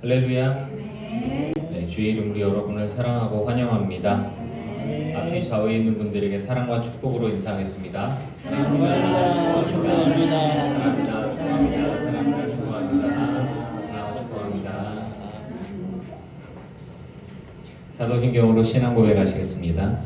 할렐루야. 네, 주의 이름으로 여러분을 사랑하고 환영합니다. 앞뒤 좌우에 있는 분들에게 사랑과 축복으로 인사하겠습니다. 사랑합니다. 축복합니다. 사랑합니다. 축복합니다. 사랑합니다. 축복합니다. 축복합니다. 사도신경으로 신앙 고백하시겠습니다.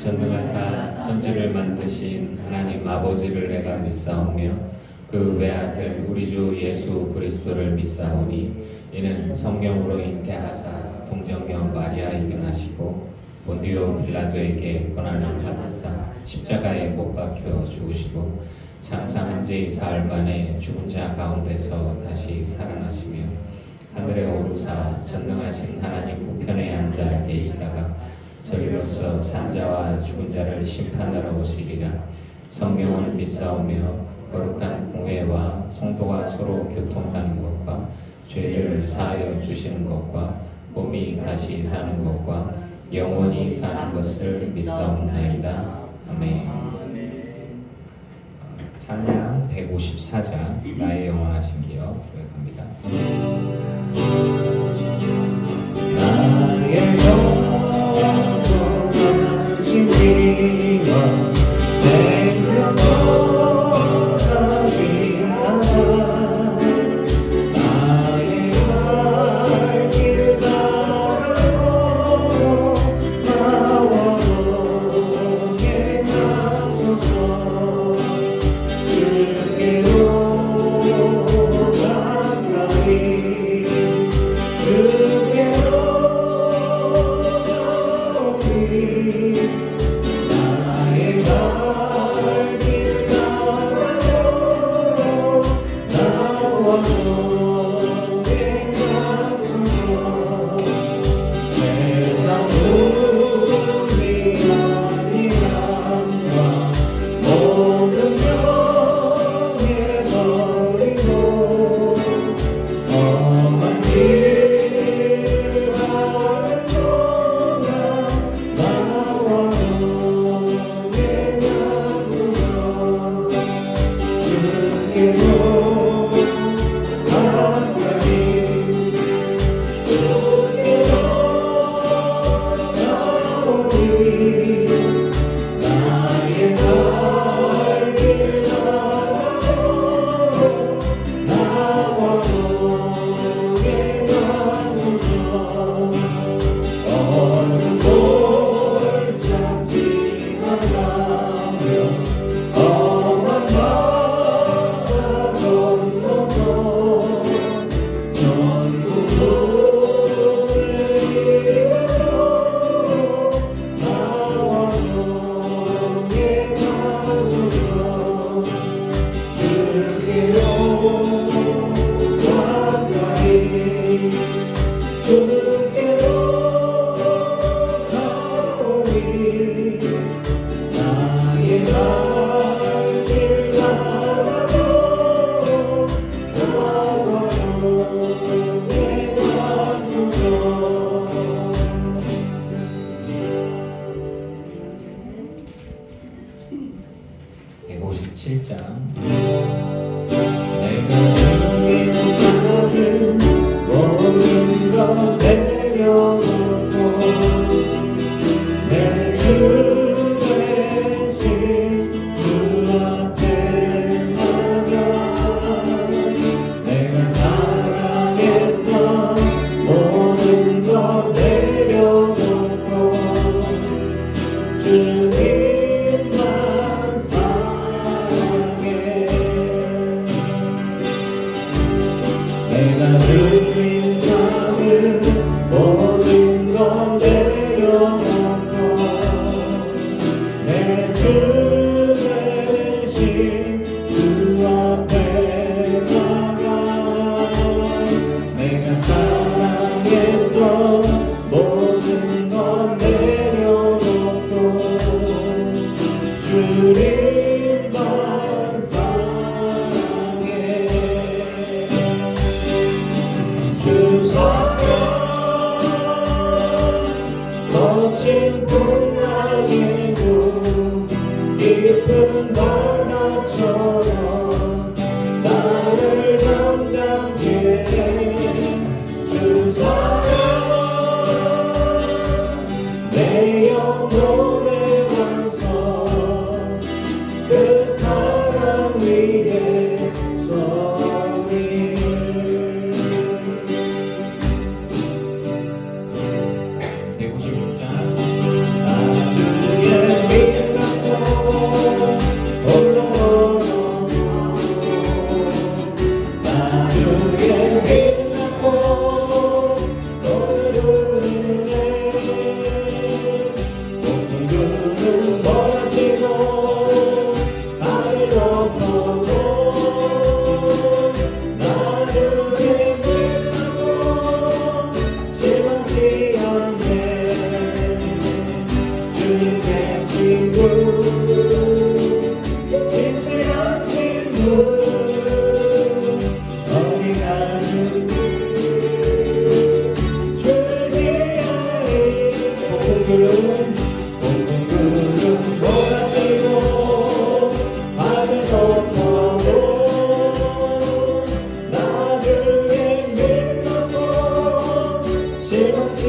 전능하사 천지를 만드신 하나님 아버지를 내가 믿사오며 그 외아들 우리 주 예수 그리스도를 믿사오니 이는 성령으로 잉태하사 동정녀 마리아에게 나시고 본디오 빌라도에게 고난을 받으사 십자가에 못 박혀 죽으시고 장사한 지 사흘 만에 죽은 자 가운데서 다시 살아나시며 하늘에 오르사 전능하신 하나님 우편에 앉아 계시다가 저리로서 산자와 죽은 자를 심판하러 오시리라. 성경을 믿사오며 거룩한 공회와 성도가 서로 교통하는 것과 죄를 사하여 주시는 것과 몸이 다시 사는 것과 영원히 사는 것을 믿사옵나이다. 아멘. 찬양 154장 나의 영원하신 기억 고백합니다. 나의 영원하신 기억 생명보다 귀하다. 나의 갈 길 바라고 나와 오게 하소서. 주께로 가까이 주께로 가오리. 나의 갈 길 바라고 나와 오게 하소서. 세상 우리의 양과 모든 명예 버리고 험한 길 가는 동안 나와 오게 하소서. 주께로 가까이 주께로 가오리. 나의 갈 길 바라고 나와 오게 하소서. 어느 골짝 지나가며 험한 바다 건너서 전국을 이루어 나와 오게 하소서. 주께로 가까이 주께로 가오리. 나의 갈 길 바라고 나와 오게 하소서. 157장 내가 죽인 삶을 모든 것 내려놓고 내 주 대신 주 앞에 나가 내가 사랑했던 모든 것 내려놓고 주님만 사랑해. 내가 주인 삶을 모든 것 내려놓고 내 주 대신 주 앞에 나가 내가 사랑했던 모든 것 내려놓고 주님만 사랑해. 주 사랑 거친 풍랑에도 깊은 바다처럼 나를 잠잠게 주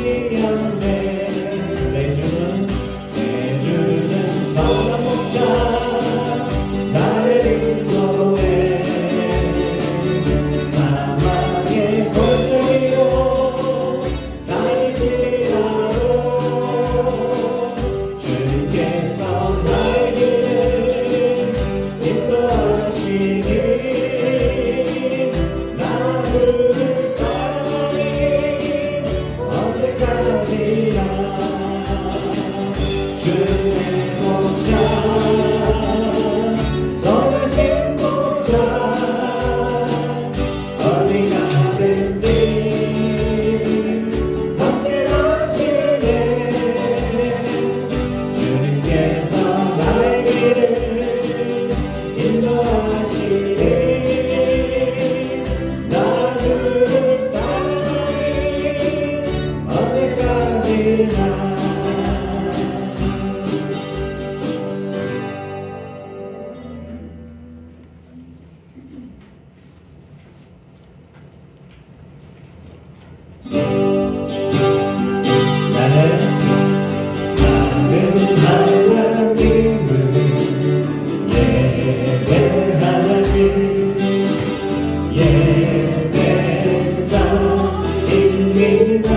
위함에 내주는 선한 목자 나를 인도해 사망의 골짜기로 나를 지나로 주께서 나의 길을 인도하시니 나 주를 따르니 언제까지나 주의 목자 선하신 목자 어디 가든지 함께 하시네 주님께서 나의 길을 인도하시니 나 주를 따르니 언제까지나 나는 하나님을 예배자입니다.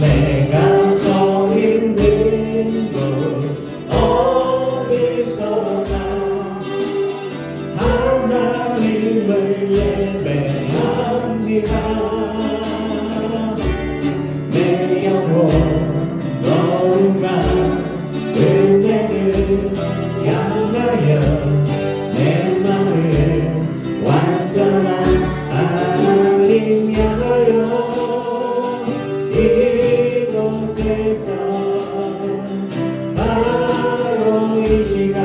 내가 서 있는 곳 어디서나 하나님을 예배합니다. 내 영혼 너무가 은혜를 향하여 내 마음 완전한 하나님 향하여 이곳에서 바로 이 시간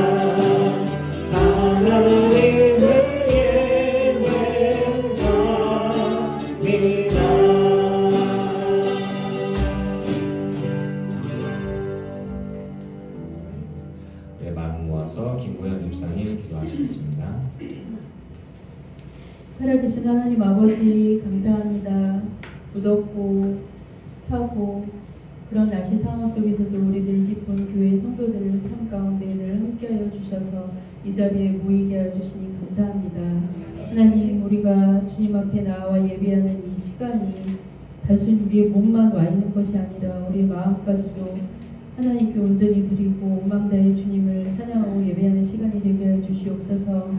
하나님을 예배합니다. 네, 마음 모아서 김구현 집사님 기도하시겠습니다. 살아계신 하나님 아버지 감사합니다. 무덥고 습하고 그런 날씨 상황 속에서도 우리들 기쁜 교회 성도들을 삶 가운데 늘 함께하여 주셔서 이 자리에 모이게 하여 주시니 감사합니다. 하나님, 우리가 주님 앞에 나와 예배하는 이 시간이 단순히 우리의 몸만 와 있는 것이 아니라 우리의 마음까지도 하나님께 온전히 드리고 온 마음 다해 주님을 찬양하고 예배하는 시간이 되게 하여 주시옵소서.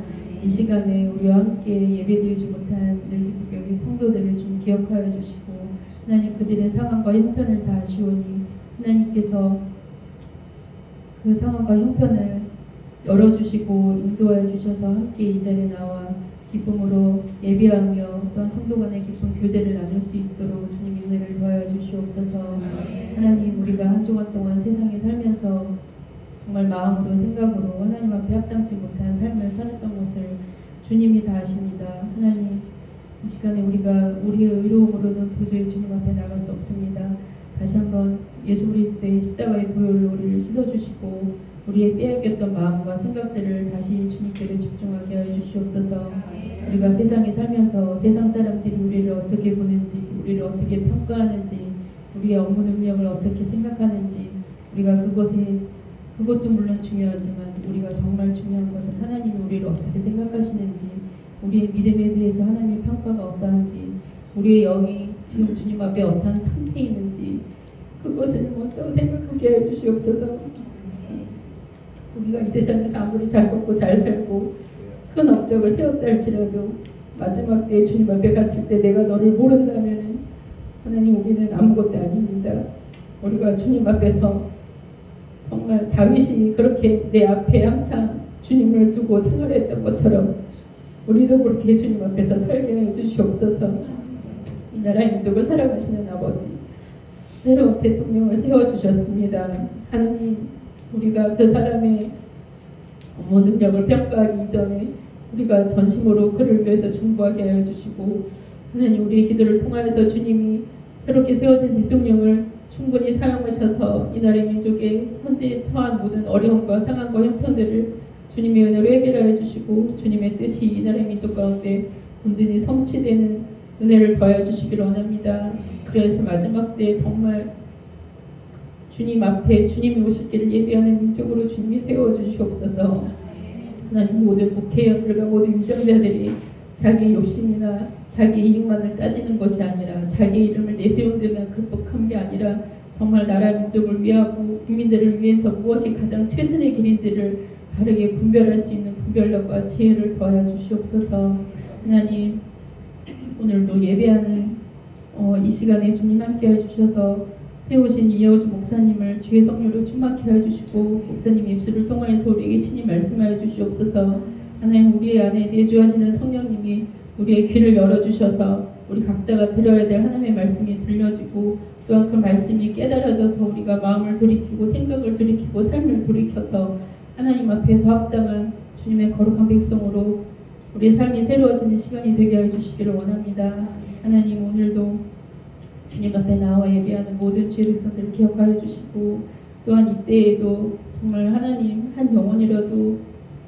이 시간에 우리와 함께 예배드리지 못한 늘 기쁘게 성도들을 좀 기억하여 주시고 하나님, 그들의 상황과 형편을 다 아시오니 하나님께서 그 상황과 형편을 열어주시고 인도하여 주셔서 함께 이 자리에 나와 기쁨으로 예배하며 또한 성도 간의 깊은 교제를 나눌 수 있도록 주님 은혜를 더하여 주시옵소서. 하나님, 우리가 한 주간 동안 세상에 살면서 정말 마음으로 생각으로 하나님 앞에 합당치 못한 삶을 살았던 것을 주님이 다 아십니다. 하나님, 이 시간에 우리가 우리의 의로움으로는 도저히 주님 앞에 나갈 수 없습니다. 다시 한번 예수 그리스도의 십자가의 보혈로 우리를 씻어주시고 우리의 빼앗겼던 마음과 생각들을 다시 주님께로 집중하게 하여 주시옵소서. 우리가 세상에 살면서 세상 사람들이 우리를 어떻게 보는지, 우리를 어떻게 평가하는지, 우리의 업무 능력을 어떻게 생각하는지, 우리가 그것도 물론 중요하지만 우리가 정말 중요한 것은 하나님이 우리를 어떻게 생각하시는지, 우리의 믿음에 대해서 하나님의 평가가 어떠한지, 우리의 영이 지금 주님 앞에 어떠한 상태에 있는지 그것을 먼저 생각하게 해주시옵소서. 우리가 이 세상에서 아무리 잘 먹고 잘 살고 큰 업적을 세웠다 할지라도 마지막 때에 주님 앞에 갔을 때 내가 너를 모른다면 하나님, 우리는 아무것도 아닙니다. 우리가 주님 앞에서 정말 다윗이 그렇게 내 앞에 항상 주님을 두고 생활했던 것처럼 우리도 그렇게 주님 앞에서 살게 해주시옵소서. 이 나라의 민족을 살아가시는 아버지, 새로운 대통령을 세워주셨습니다. 하나님, 우리가 그 사람의 업무 능력을 평가하기 이전에 우리가 전심으로 그를 위해서 중보하게 하여 주시고, 하나님, 우리의 기도를 통하여서 주님이 새롭게 세워진 대통령을 충분히 사용하셔서 이 나라의 민족의 현대에 처한 모든 어려움과 상황과 형편들을 주님의 은혜로 해결하여 주시고, 주님의 뜻이 이 나라의 민족 가운데 온전히 성취되는 은혜를 더하여 주시기를 원합니다. 그래서 마지막 때에 정말 주님 앞에 주님이 오실 때를 예비하는 민족으로 주님이 세워주시옵소서. 하나님 모든 국회의원들과 모든 위정자들이 자기 욕심이나 자기 이익만을 따지는 것이 아니라 자기 이름을 내세운 데만 극복한 게 아니라 정말 나라 민족을 위하고 국민들을 위해서 무엇이 가장 최선의 길인지를 바르게 분별할 수 있는 분별력과 지혜를 더하여 주시옵소서. 하나님 오늘도 예배하는 이 시간에 주님 함께해 주셔서 세우신 이여주 목사님을 주의 성령으로 충만케 하여 주시고 목사님의 입술을 통하여서 우리에게 친히 말씀하여 주시옵소서. 하나님 우리의 안에 내주하시는 성령님이 우리의 귀를 열어주셔서 우리 각자가 들어야 될 하나님의 말씀이 들려지고 또한 그 말씀이 깨달아져서 우리가 마음을 돌이키고 생각을 돌이키고 삶을 돌이켜서 하나님 앞에 더 합당한 주님의 거룩한 백성으로 우리의 삶이 새로워지는 시간이 되게 하여 주시기를 원합니다. 하나님 오늘도 주님 앞에 나와 예배하는 모든 주의 백성들을 기억하여 주시고 또한 이때에도 정말 하나님 한 영혼이라도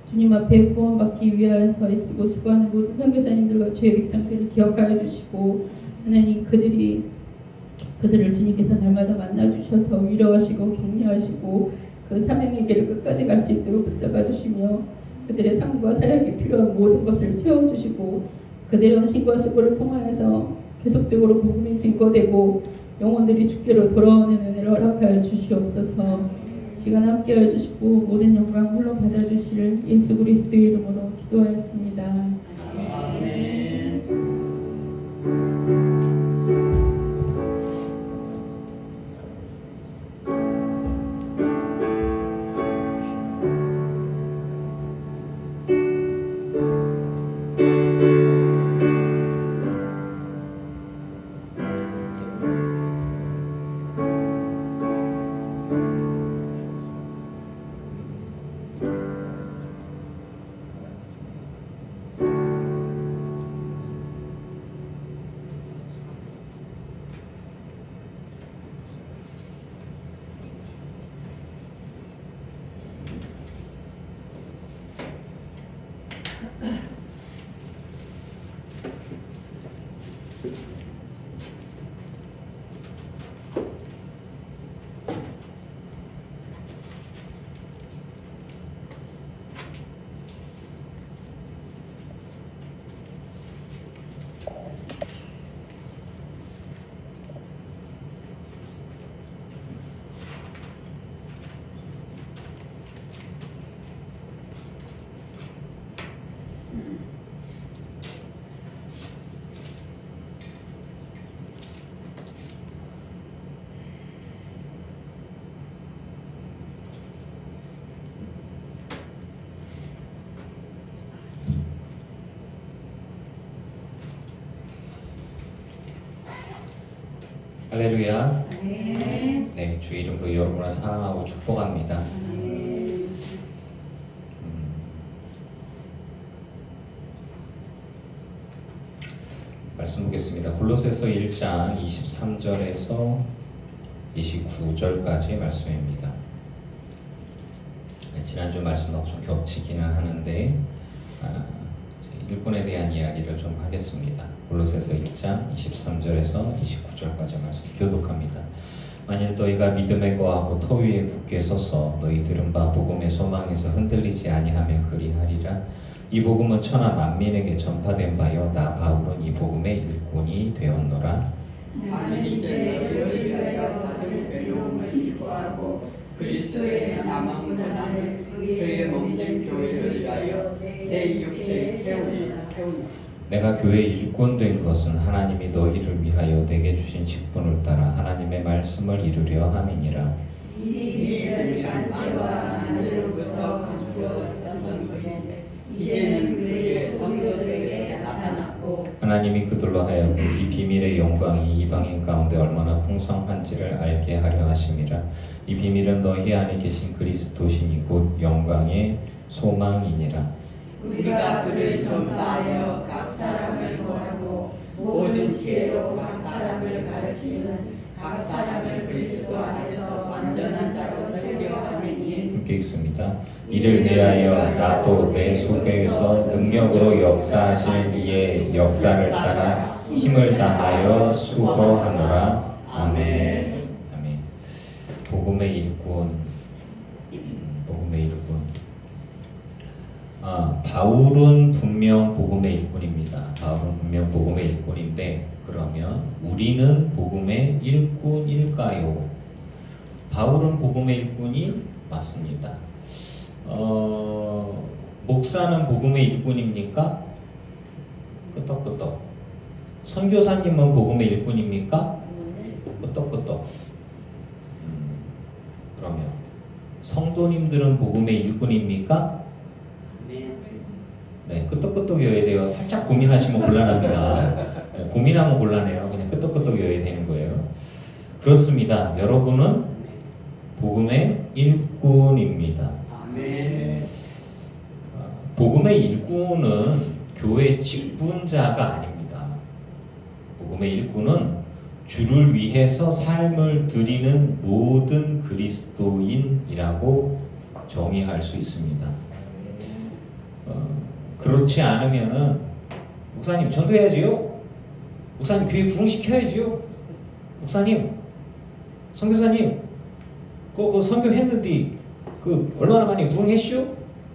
주님 앞에 구원받기 위하여서 애쓰고 수고하는 모든 선교사님들과 주의 백성들을 기억하여 주시고 하나님 그들을 주님께서 날마다 만나주셔서 위로하시고 격려하시고 그 사명의 길을 끝까지 갈 수 있도록 붙잡아 주시며 그들의 삶과 사역에 필요한 모든 것을 채워주시고 그들의 헌신과 수고를 통하여서 계속적으로 복음이 증거되고 영혼들이 주께로 돌아오는 은혜를 허락하여 주시옵소서. 시간 함께하여 주시고 모든 영광 홀로 받아주실 예수 그리스도의 이름으로 기도하였습니다. 아멘. 할렐루야. 네, 주 이름으로 여러분을 사랑하고 축복합니다. 말씀 보겠습니다. 골로새서 1장 23절에서 29절까지 말씀입니다. 지난주 말씀하고 좀 겹치기는 하는데 일꾼에 대한 이야기를 좀 하겠습니다. 골로새서 1장 23절에서 29절까지 말씀 교독합니다. 만일 너희가 믿음에 거하고 터 위에 굳게 서서 너희 들은 바 복음의 소망에서 흔들리지 아니하면 그리하리라. 이 복음은 천하 만민에게 전파된 바요 나 바울은 이 복음의 일꾼이 되었노라. 나는 이제 너희를 위하여 받은 괴로움을 기뻐하고 그리스도의 남은 그의 몸된 교회를 위하여 내 육체에 세우리라. 내가 교회의 일꾼 된 것은 하나님이 너희를 위하여 내게 주신 직분을 따라 하나님의 말씀을 이루려 함이니라. 이 비밀은 만세와 하늘로부터 감추어졌던 것인데 이제는 그의 성도들에게 나타났고 하나님이 그들로 하여금 이 비밀의 영광이 이방인 가운데 얼마나 풍성한지를 알게 하려 하심이라. 이 비밀은 너희 안에 계신 그리스도시니 곧 영광의 소망이니라. 우리가 그를 전파하여 각 사람을 구하고 모든 지혜로 각 사람을 가르치는 각 사람을 그리스도 안에서 완전한 자로 세려 하느니 함께 읽습니다. 이를 위하여 나도 내 속에서 능력으로 역사하실 이의 역사를 따라 힘을 다하여 수고하노라. 아멘. 아멘. 복음의 일꾼. 복음의 일꾼. 바울은 분명 복음의 일꾼입니다. 바울은 분명 복음의 일꾼인데, 그러면 우리는 복음의 일꾼일까요? 바울은 복음의 일꾼이 맞습니다. 목사는 복음의 일꾼입니까? 끄떡끄떡. 선교사님은 복음의 일꾼입니까? 끄떡끄떡. 그러면 성도님들은 복음의 일꾼입니까? 네, 끄떡끄떡이어야 돼요. 살짝 고민하시면 곤란합니다. 네, 고민하면 곤란해요. 그냥 끄떡끄떡이어야 되는 거예요. 그렇습니다. 여러분은 복음의 일꾼입니다. 아멘. 복음의 일꾼은 교회 직분자가 아닙니다. 복음의 일꾼은 주를 위해서 삶을 드리는 모든 그리스도인이라고 정의할 수 있습니다. 그렇지 않으면은 목사님 전도해야지요. 목사님 교회 부흥시켜야지요. 목사님, 선교사님, 그 선교했는데 그 얼마나 많이 부흥했슈?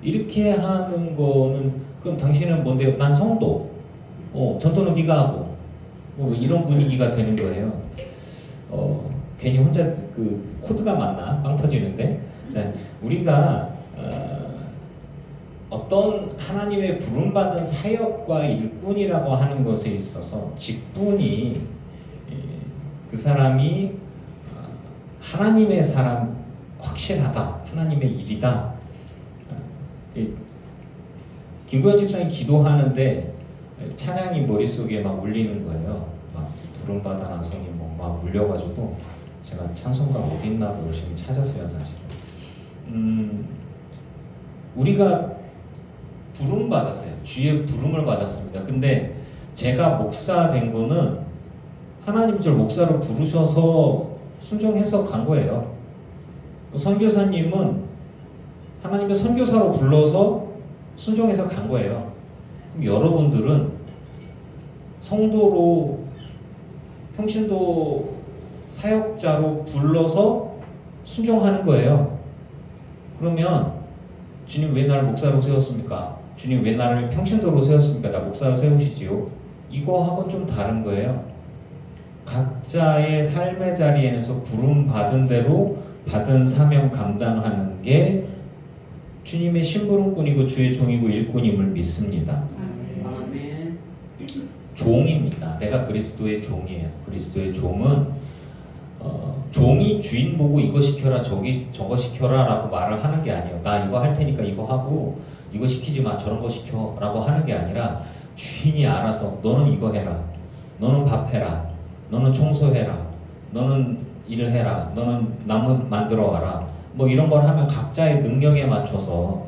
이렇게 하는 거는 그럼 당신은 뭔데요? 난 성도. 전도는 네가 하고. 이런 분위기가 되는 거예요. 괜히 혼자 그 코드가 맞나? 빵 터지는데. 자, 우리가 어떤 하나님의 부름받은 사역과 일꾼이라고 하는 것에 있어서 직분이 그 사람이 하나님의 사람 확실하다, 하나님의 일이다. 김구현 집사님 기도하는데 찬양이 머릿속에 막 울리는 거예요. 막 부름받아라는 성이 막 울려가지고 제가 찬송가 어디 있나고 열심히 찾았어요, 사실은. 우리가 부름받았어요. 주의 부름을 받았습니다. 근데 제가 목사 된 거는 하나님 저를 목사로 부르셔서 순종해서 간 거예요. 그 선교사님은 하나님의 선교사로 불러서 순종해서 간 거예요. 그럼 여러분들은 성도로 평신도 사역자로 불러서 순종하는 거예요. 그러면 주님 왜 나를 목사로 세웠습니까? 주님 왜 나를 평신도로 세웠습니까? 나 목사로 세우시지요. 이거하고는 좀 다른 거예요. 각자의 삶의 자리에서 부름 받은 대로 받은 사명 감당하는 게 주님의 심부름꾼이고 주의 종이고 일꾼임을 믿습니다. 아멘. 종입니다. 내가 그리스도의 종이에요. 그리스도의 종은 종이 주인 보고 이거 시켜라 저거 시켜라 라고 말을 하는 게 아니에요. 나 이거 할 테니까 이거 하고 이거 시키지 마 저런 거 시켜 라고 하는 게 아니라 주인이 알아서 너는 이거 해라, 너는 밥 해라, 너는 청소해라, 너는 일을 해라, 너는 나무 만들어 와라, 뭐 이런 걸 하면 각자의 능력에 맞춰서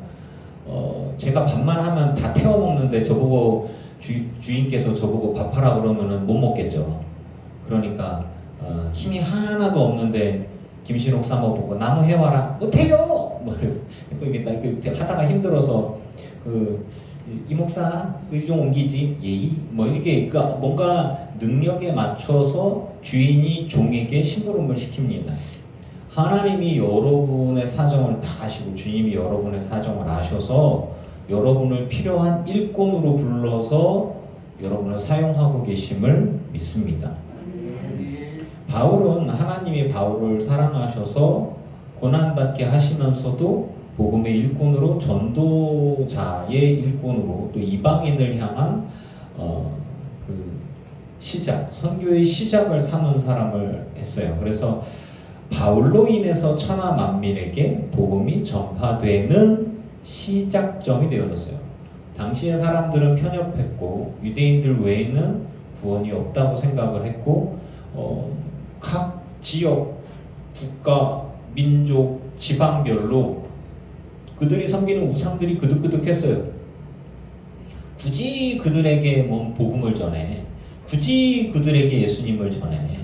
제가 밥만 하면 다 태워 먹는데 저보고 주인께서 저보고 밥하라 그러면은 못 먹겠죠. 그러니까 힘이 하나도 없는데 김신옥 사모 보고 나무 해와라 못해요. 뭐 이렇게 하다가 힘들어서 이 목사 좀 옮기지 예의 뭐 이렇게 뭔가 능력에 맞춰서 주인이 종에게 심부름을 시킵니다. 하나님이 여러분의 사정을 다 아시고 주님이 여러분의 사정을 아셔서 여러분을 필요한 일꾼으로 불러서 여러분을 사용하고 계심을 믿습니다. 바울은 하나님이 바울을 사랑하셔서 고난받게 하시면서도 복음의 일꾼으로 전도자의 일꾼으로 또 이방인을 향한 선교의 시작을 삼은 사람을 했어요. 그래서 바울로 인해서 천하 만민에게 복음이 전파되는 시작점이 되어졌어요. 당시의 사람들은 편협했고 유대인들 외에는 구원이 없다고 생각을 했고 각 지역, 국가, 민족, 지방별로 그들이 섬기는 우상들이 그득그득했어요. 굳이 그들에게 복음을 전해, 굳이 그들에게 예수님을 전해,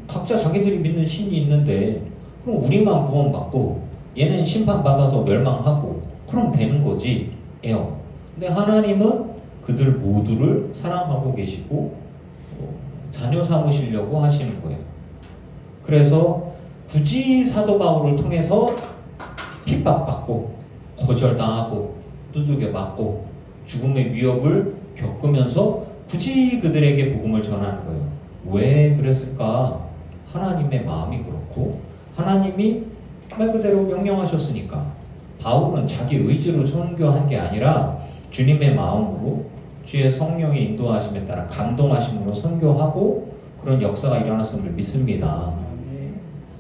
각자 자기들이 믿는 신이 있는데 그럼 우리만 구원받고 얘는 심판받아서 멸망하고 그럼 되는 거지 에요. 근데 하나님은 그들 모두를 사랑하고 계시고 자녀 삼으시려고 하시는 거예요. 그래서 굳이 사도 바울을 통해서 핍박받고 거절당하고 두들겨 맞고 죽음의 위협을 겪으면서 굳이 그들에게 복음을 전하는 거예요. 왜 그랬을까? 하나님의 마음이 그렇고 하나님이 말 그대로 명령하셨으니까. 바울은 자기 의지로 선교한 게 아니라 주님의 마음으로 주의 성령의 인도하심에 따라 감동하심으로 선교하고 그런 역사가 일어났음을 믿습니다.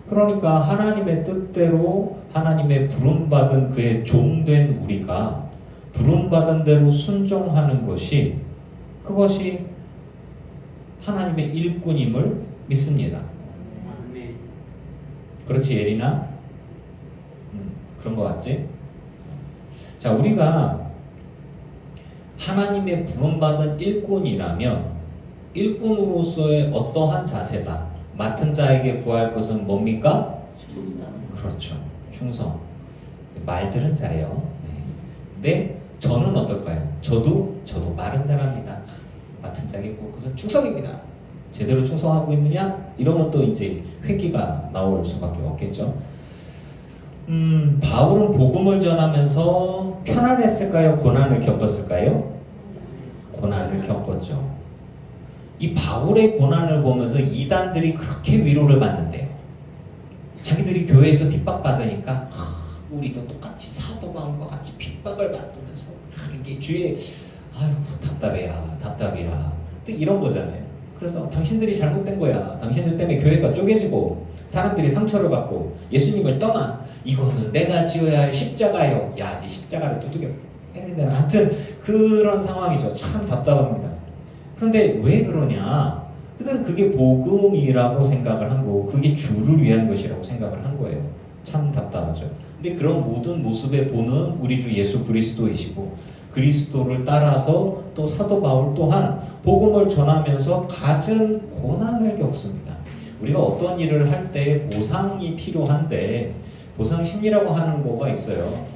그러니까 하나님의 뜻대로 하나님의 부름받은 그의 종된 우리가 부름받은 대로 순종하는 것이 그것이 하나님의 일꾼임을 믿습니다. 아멘. 그렇지 예린아? 그런 것 같지? 자, 우리가 하나님의 부름받은 일꾼이라면 일꾼으로서의 어떠한 자세다. 맡은 자에게 구할 것은 뭡니까? 그렇죠. 충성. 말들은 잘해요. 근데 저는 어떨까요? 저도 말은 잘합니다. 맡은 자에게 구할 것은 충성입니다. 제대로 충성하고 있느냐? 이러면 또 이제 회귀가 나올 수밖에 없겠죠. 바울은 복음을 전하면서 편안했을까요? 고난을 겪었을까요? 고난을 겪었죠. 이 바울의 고난을 보면서 이단들이 그렇게 위로를 받는데요. 자기들이 교회에서 핍박받으니까 우리도 똑같이 사도 바울과 같이 핍박을 받으면서 이게 주의 아이고 답답이야 또 이런 거잖아요. 그래서 당신들이 잘못된 거야. 당신들 때문에 교회가 쪼개지고 사람들이 상처를 받고 예수님을 떠나. 이거는 내가 지어야 할 십자가요. 야, 네 십자가를 두들겨 때리는 데는 하여튼 그런 상황이죠. 참 답답합니다. 그런데 왜 그러냐? 그들은 그게 복음이라고 생각을 한 거고 그게 주를 위한 것이라고 생각을 한 거예요. 참 답답하죠. 근데 그런 모든 모습의 본은 우리 주 예수 그리스도이시고 그리스도를 따라서 또 사도 바울 또한 복음을 전하면서 갖은 고난을 겪습니다. 우리가 어떤 일을 할 때 보상이 필요한데 보상 심리라고 하는 거가 있어요.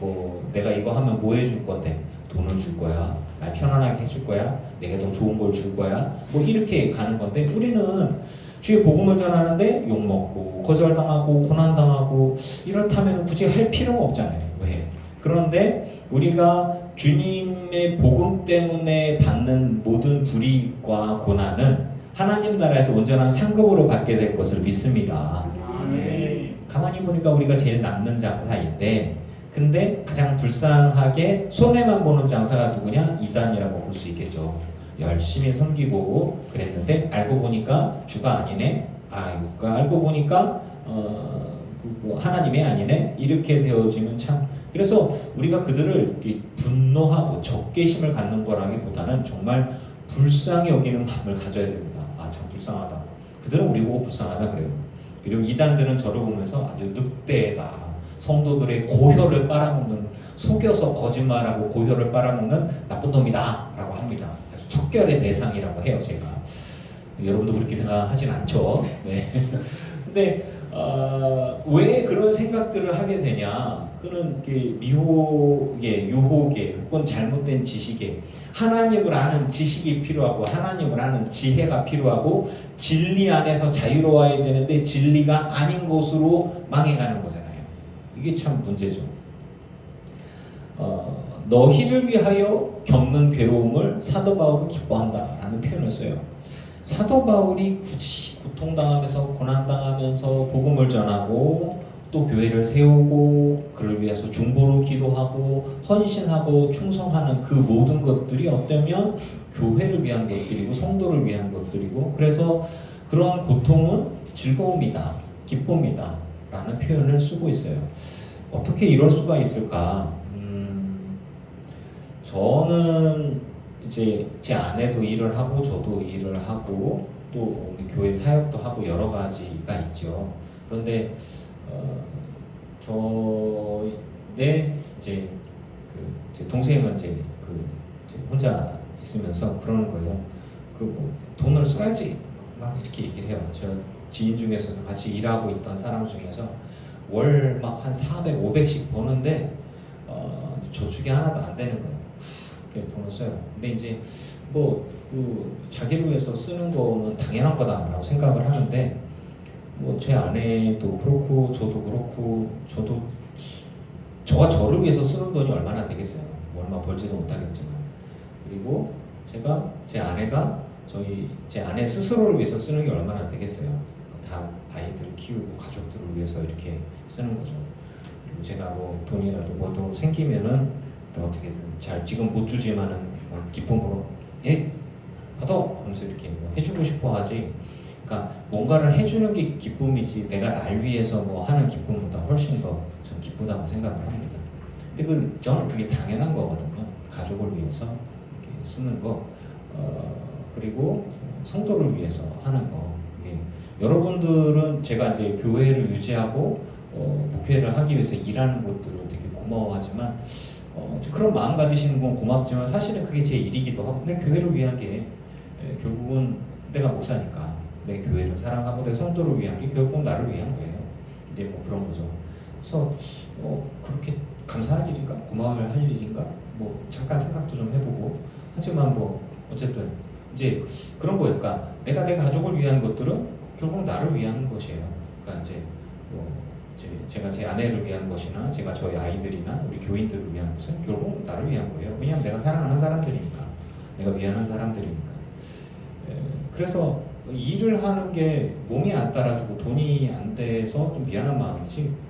내가 이거 하면 뭐 해줄 건데? 돈을 줄 거야. 날 편안하게 해줄 거야. 내게 더 좋은 걸 줄 거야. 뭐 이렇게 가는 건데 우리는 주의 복음을 전하는데 욕먹고 거절당하고 고난당하고 이렇다면 굳이 할 필요가 없잖아요. 왜? 그런데 우리가 주님의 복음 때문에 받는 모든 불이익과 고난은 하나님 나라에서 온전한 상급으로 받게 될 것을 믿습니다. 아멘. 가만히 보니까 우리가 제일 남는 장사인데 근데 가장 불쌍하게 손해만 보는 장사가 누구냐? 이단이라고 볼 수 있겠죠. 열심히 섬기고 그랬는데 알고 보니까 주가 아니네. 알고 보니까 하나님이 아니네. 이렇게 되어지면 참 그래서 우리가 그들을 이렇게 분노하고 적개심을 갖는 거라기보다는 정말 불쌍히 여기는 마음을 가져야 됩니다. 참 불쌍하다. 그들은 우리 보고 불쌍하다 그래요. 그리고 이단들은 저를 보면서 아주 늑대다. 성도들의 고혈을 빨아먹는 속여서 거짓말하고 고혈을 빨아먹는 나쁜 놈이다 라고 합니다. 아주 척결의 대상이라고 해요. 제가 여러분도 그렇게 생각하진 않죠. 네. 근데 왜 그런 생각들을 하게 되냐? 그는 미혹에 유혹에 혹은 잘못된 지식에 하나님을 아는 지식이 필요하고 하나님을 아는 지혜가 필요하고 진리 안에서 자유로워야 되는데 진리가 아닌 것으로 망해가는 거잖아요. 이게 참 문제죠. 너희를 위하여 겪는 괴로움을 사도 바울은 기뻐한다라는 표현을 써요. 사도 바울이 굳이 고통당하면서 고난당하면서 복음을 전하고 또 교회를 세우고 그를 위해서 중보로 기도하고 헌신하고 충성하는 그 모든 것들이 어쩌면 교회를 위한 것들이고 성도를 위한 것들이고 그래서 그러한 고통은 즐거움이다, 기쁨이다 라는 표현을 쓰고 있어요. 어떻게 이럴 수가 있을까? 저는 이제 제 아내도 일을 하고 저도 일을 하고 또 우리 교회 사역도 하고 여러 가지가 있죠. 그런데 내 이제 제 동생은 이제 혼자 있으면서 그러는 거예요. 돈을 써야지 막 이렇게 얘기를 해요. 지인 중에서 같이 일하고 있던 사람 중에서 월 막 한 400, 500씩 버는데 저축이 하나도 안 되는 거예요. 이렇게 돈을 써요. 근데 이제 그 자기를 위해서 쓰는 거는 당연한 거다라고 생각을 하는데 뭐 제 아내도 그렇고 저도 그렇고 저가 저를 위해서 쓰는 돈이 얼마나 되겠어요. 뭐 얼마 벌지도 못하겠지만. 그리고 제 아내가 제 아내 스스로를 위해서 쓰는 게 얼마나 되겠어요. 다 아이들 키우고 가족들을 위해서 이렇게 쓰는 거죠. 그리고 제가 뭐 돈이라도 뭐도 생기면은 또 어떻게든 잘 지금 못 주지만은 기쁨으로 받아 하면서 이렇게 뭐 해주고 싶어 하지. 그러니까 뭔가를 해주는 게 기쁨이지 내가 날 위해서 뭐 하는 기쁨보다 훨씬 더 전 기쁘다고 생각을 합니다. 근데 저는 그게 당연한 거거든요. 가족을 위해서 이렇게 쓰는 거, 그리고 성도를 위해서 하는 거. 이게 여러분들은 제가 이제 교회를 유지하고 목회를 하기 위해서 일하는 것들을 되게 고마워하지만 그런 마음 가지시는 건 고맙지만 사실은 그게 제 일이기도 하고 내 교회를 위한 게 결국은 내가 목사니까 내 교회를 사랑하고 내 성도를 위한 게 결국은 나를 위한 거예요. 이제 뭐 그런 거죠. 그래서 그렇게 감사할 일인가 고마워할 일인가 뭐 잠깐 생각도 좀 해보고 하지만 뭐 어쨌든 이제 그런 거니까 내가 내 가족을 위한 것들은 결국 나를 위한 것이에요. 그러니까 이제 뭐 제가 제 아내를 위한 것이나 제가 저희 아이들이나 우리 교인들을 위한 것은 결국 나를 위한 거예요. 왜냐하면 내가 사랑하는 사람들이니까, 내가 위하는 사람들이니까. 그래서 일을 하는 게 몸이 안 따라주고 돈이 안 돼서 좀 미안한 마음이지.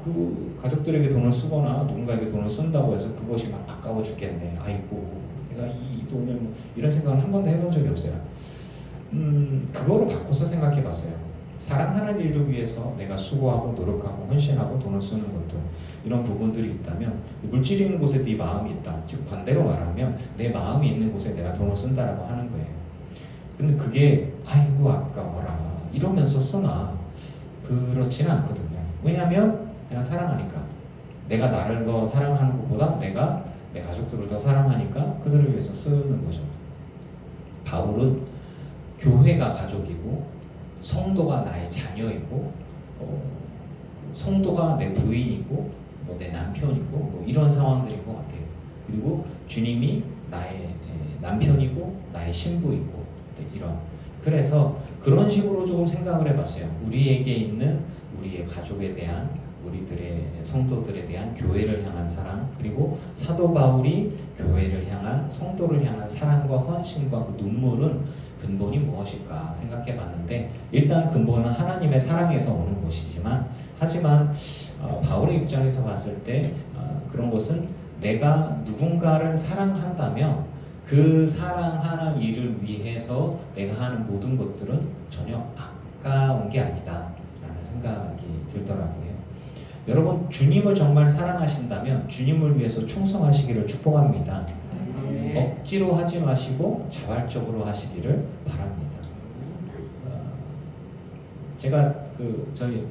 그 가족들에게 돈을 쓰거나 누군가에게 돈을 쓴다고 해서 그것이 막 아까워 죽겠네. 아이고, 내가 이 돈을 뭐 이런 생각은 한 번도 해본 적이 없어요. 그거로 바꿔서 생각해봤어요. 사랑하는 일을 위해서 내가 수고하고 노력하고 헌신하고 돈을 쓰는 것들 이런 부분들이 있다면 물질이 있는 곳에 네 마음이 있다. 즉 반대로 말하면 내 마음이 있는 곳에 내가 돈을 쓴다라고 하는 거예요. 근데 그게 아이고 아까워라 이러면서 쓰나 그렇지는 않거든요. 왜냐하면 내가 사랑하니까 내가 나를 더 사랑하는 것보다 내가 내 가족들을 더 사랑하니까 그들을 위해서 쓰는 거죠. 바울은 교회가 가족이고 성도가 나의 자녀이고 성도가 내 부인이고 뭐 내 남편이고 뭐 이런 상황들인 것 같아요. 그리고 주님이 나의 남편이고 나의 신부이고 이런 그래서 그런 식으로 조금 생각을 해봤어요. 우리에게 있는 우리의 가족에 대한 우리들의 성도들에 대한 교회를 향한 사랑 그리고 사도 바울이 교회를 향한 성도를 향한 사랑과 헌신과 그 눈물은 근본이 무엇일까 생각해 봤는데 일단 근본은 하나님의 사랑에서 오는 것이지만 하지만 바울의 입장에서 봤을 때 그런 것은 내가 누군가를 사랑한다면 그 사랑하는 일을 위해서 내가 하는 모든 것들은 전혀 아까운 게 아니다 라는 생각이 들더라고요. 여러분 주님을 정말 사랑하신다면 주님을 위해서 충성하시기를 축복합니다. 억지로 하지 마시고 자발적으로 하시기를 바랍니다. 제가 저희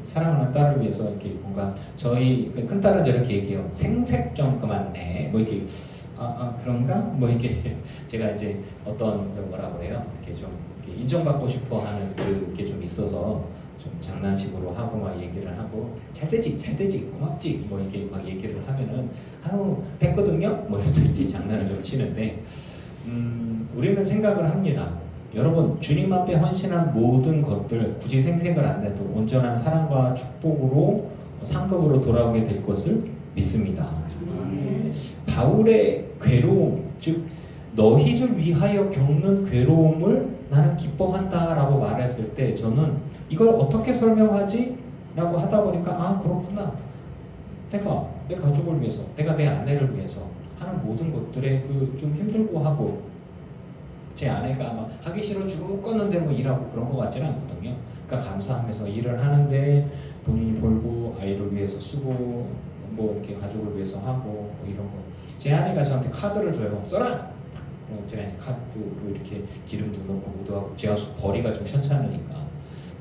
사랑하는 딸을 위해서 이렇게 뭔가 저희 큰 딸은 저렇게 얘기해요. 생색 좀 그만 내. 뭐 이렇게 그런가? 뭐 이렇게 제가 이제 어떤 뭐라 그래요? 이렇게 좀 이렇게 인정받고 싶어하는 그게 좀 있어서 좀 장난식으로 하고 막 얘기를 하고 잘 되지 고맙지 뭐 이렇게 막 얘기를 하면은 아유 됐거든요 뭐 이래서 이제 장난을 좀 치는데 우리는 생각을 합니다. 여러분 주님 앞에 헌신한 모든 것들 굳이 생색을 안 내도 온전한 사랑과 축복으로 상급으로 돌아오게 될 것을 믿습니다. 바울의 괴로움 즉 너희를 위하여 겪는 괴로움을 나는 기뻐한다 라고 말했을 때 저는 이걸 어떻게 설명하지? 라고 하다 보니까 그렇구나. 내가 내 가족을 위해서 내가 내 아내를 위해서 하는 모든 것들에 좀 힘들고 하고 제 아내가 막 하기 싫어 죽겠는데 뭐 일하고 그런 것 같지는 않거든요. 그러니까 감사하면서 일을 하는데 돈이 벌고 아이를 위해서 쓰고 뭐 이렇게 가족을 위해서 하고 뭐 이런 거. 제 아내가 저한테 카드를 줘요. 써라! 제가 이제 카드로 이렇게 기름도 넣고 뭐도 하고 제가 벌이가 좀 현찮으니까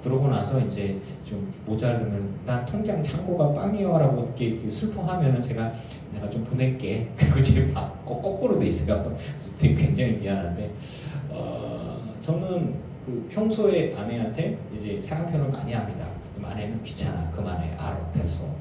그러고 나서 이제 좀 모자르면 나 통장 잔고가 빵이요 라고 이렇게 슬퍼하면은 내가 좀 보낼게. 그리고 지금 거꾸로 돼 있어요. 그래서 되게 굉장히 미안한데 저는 그 평소에 아내한테 이제 사랑 표현을 많이 합니다. 그럼 아내는 귀찮아, 그만해, 알아, 됐어.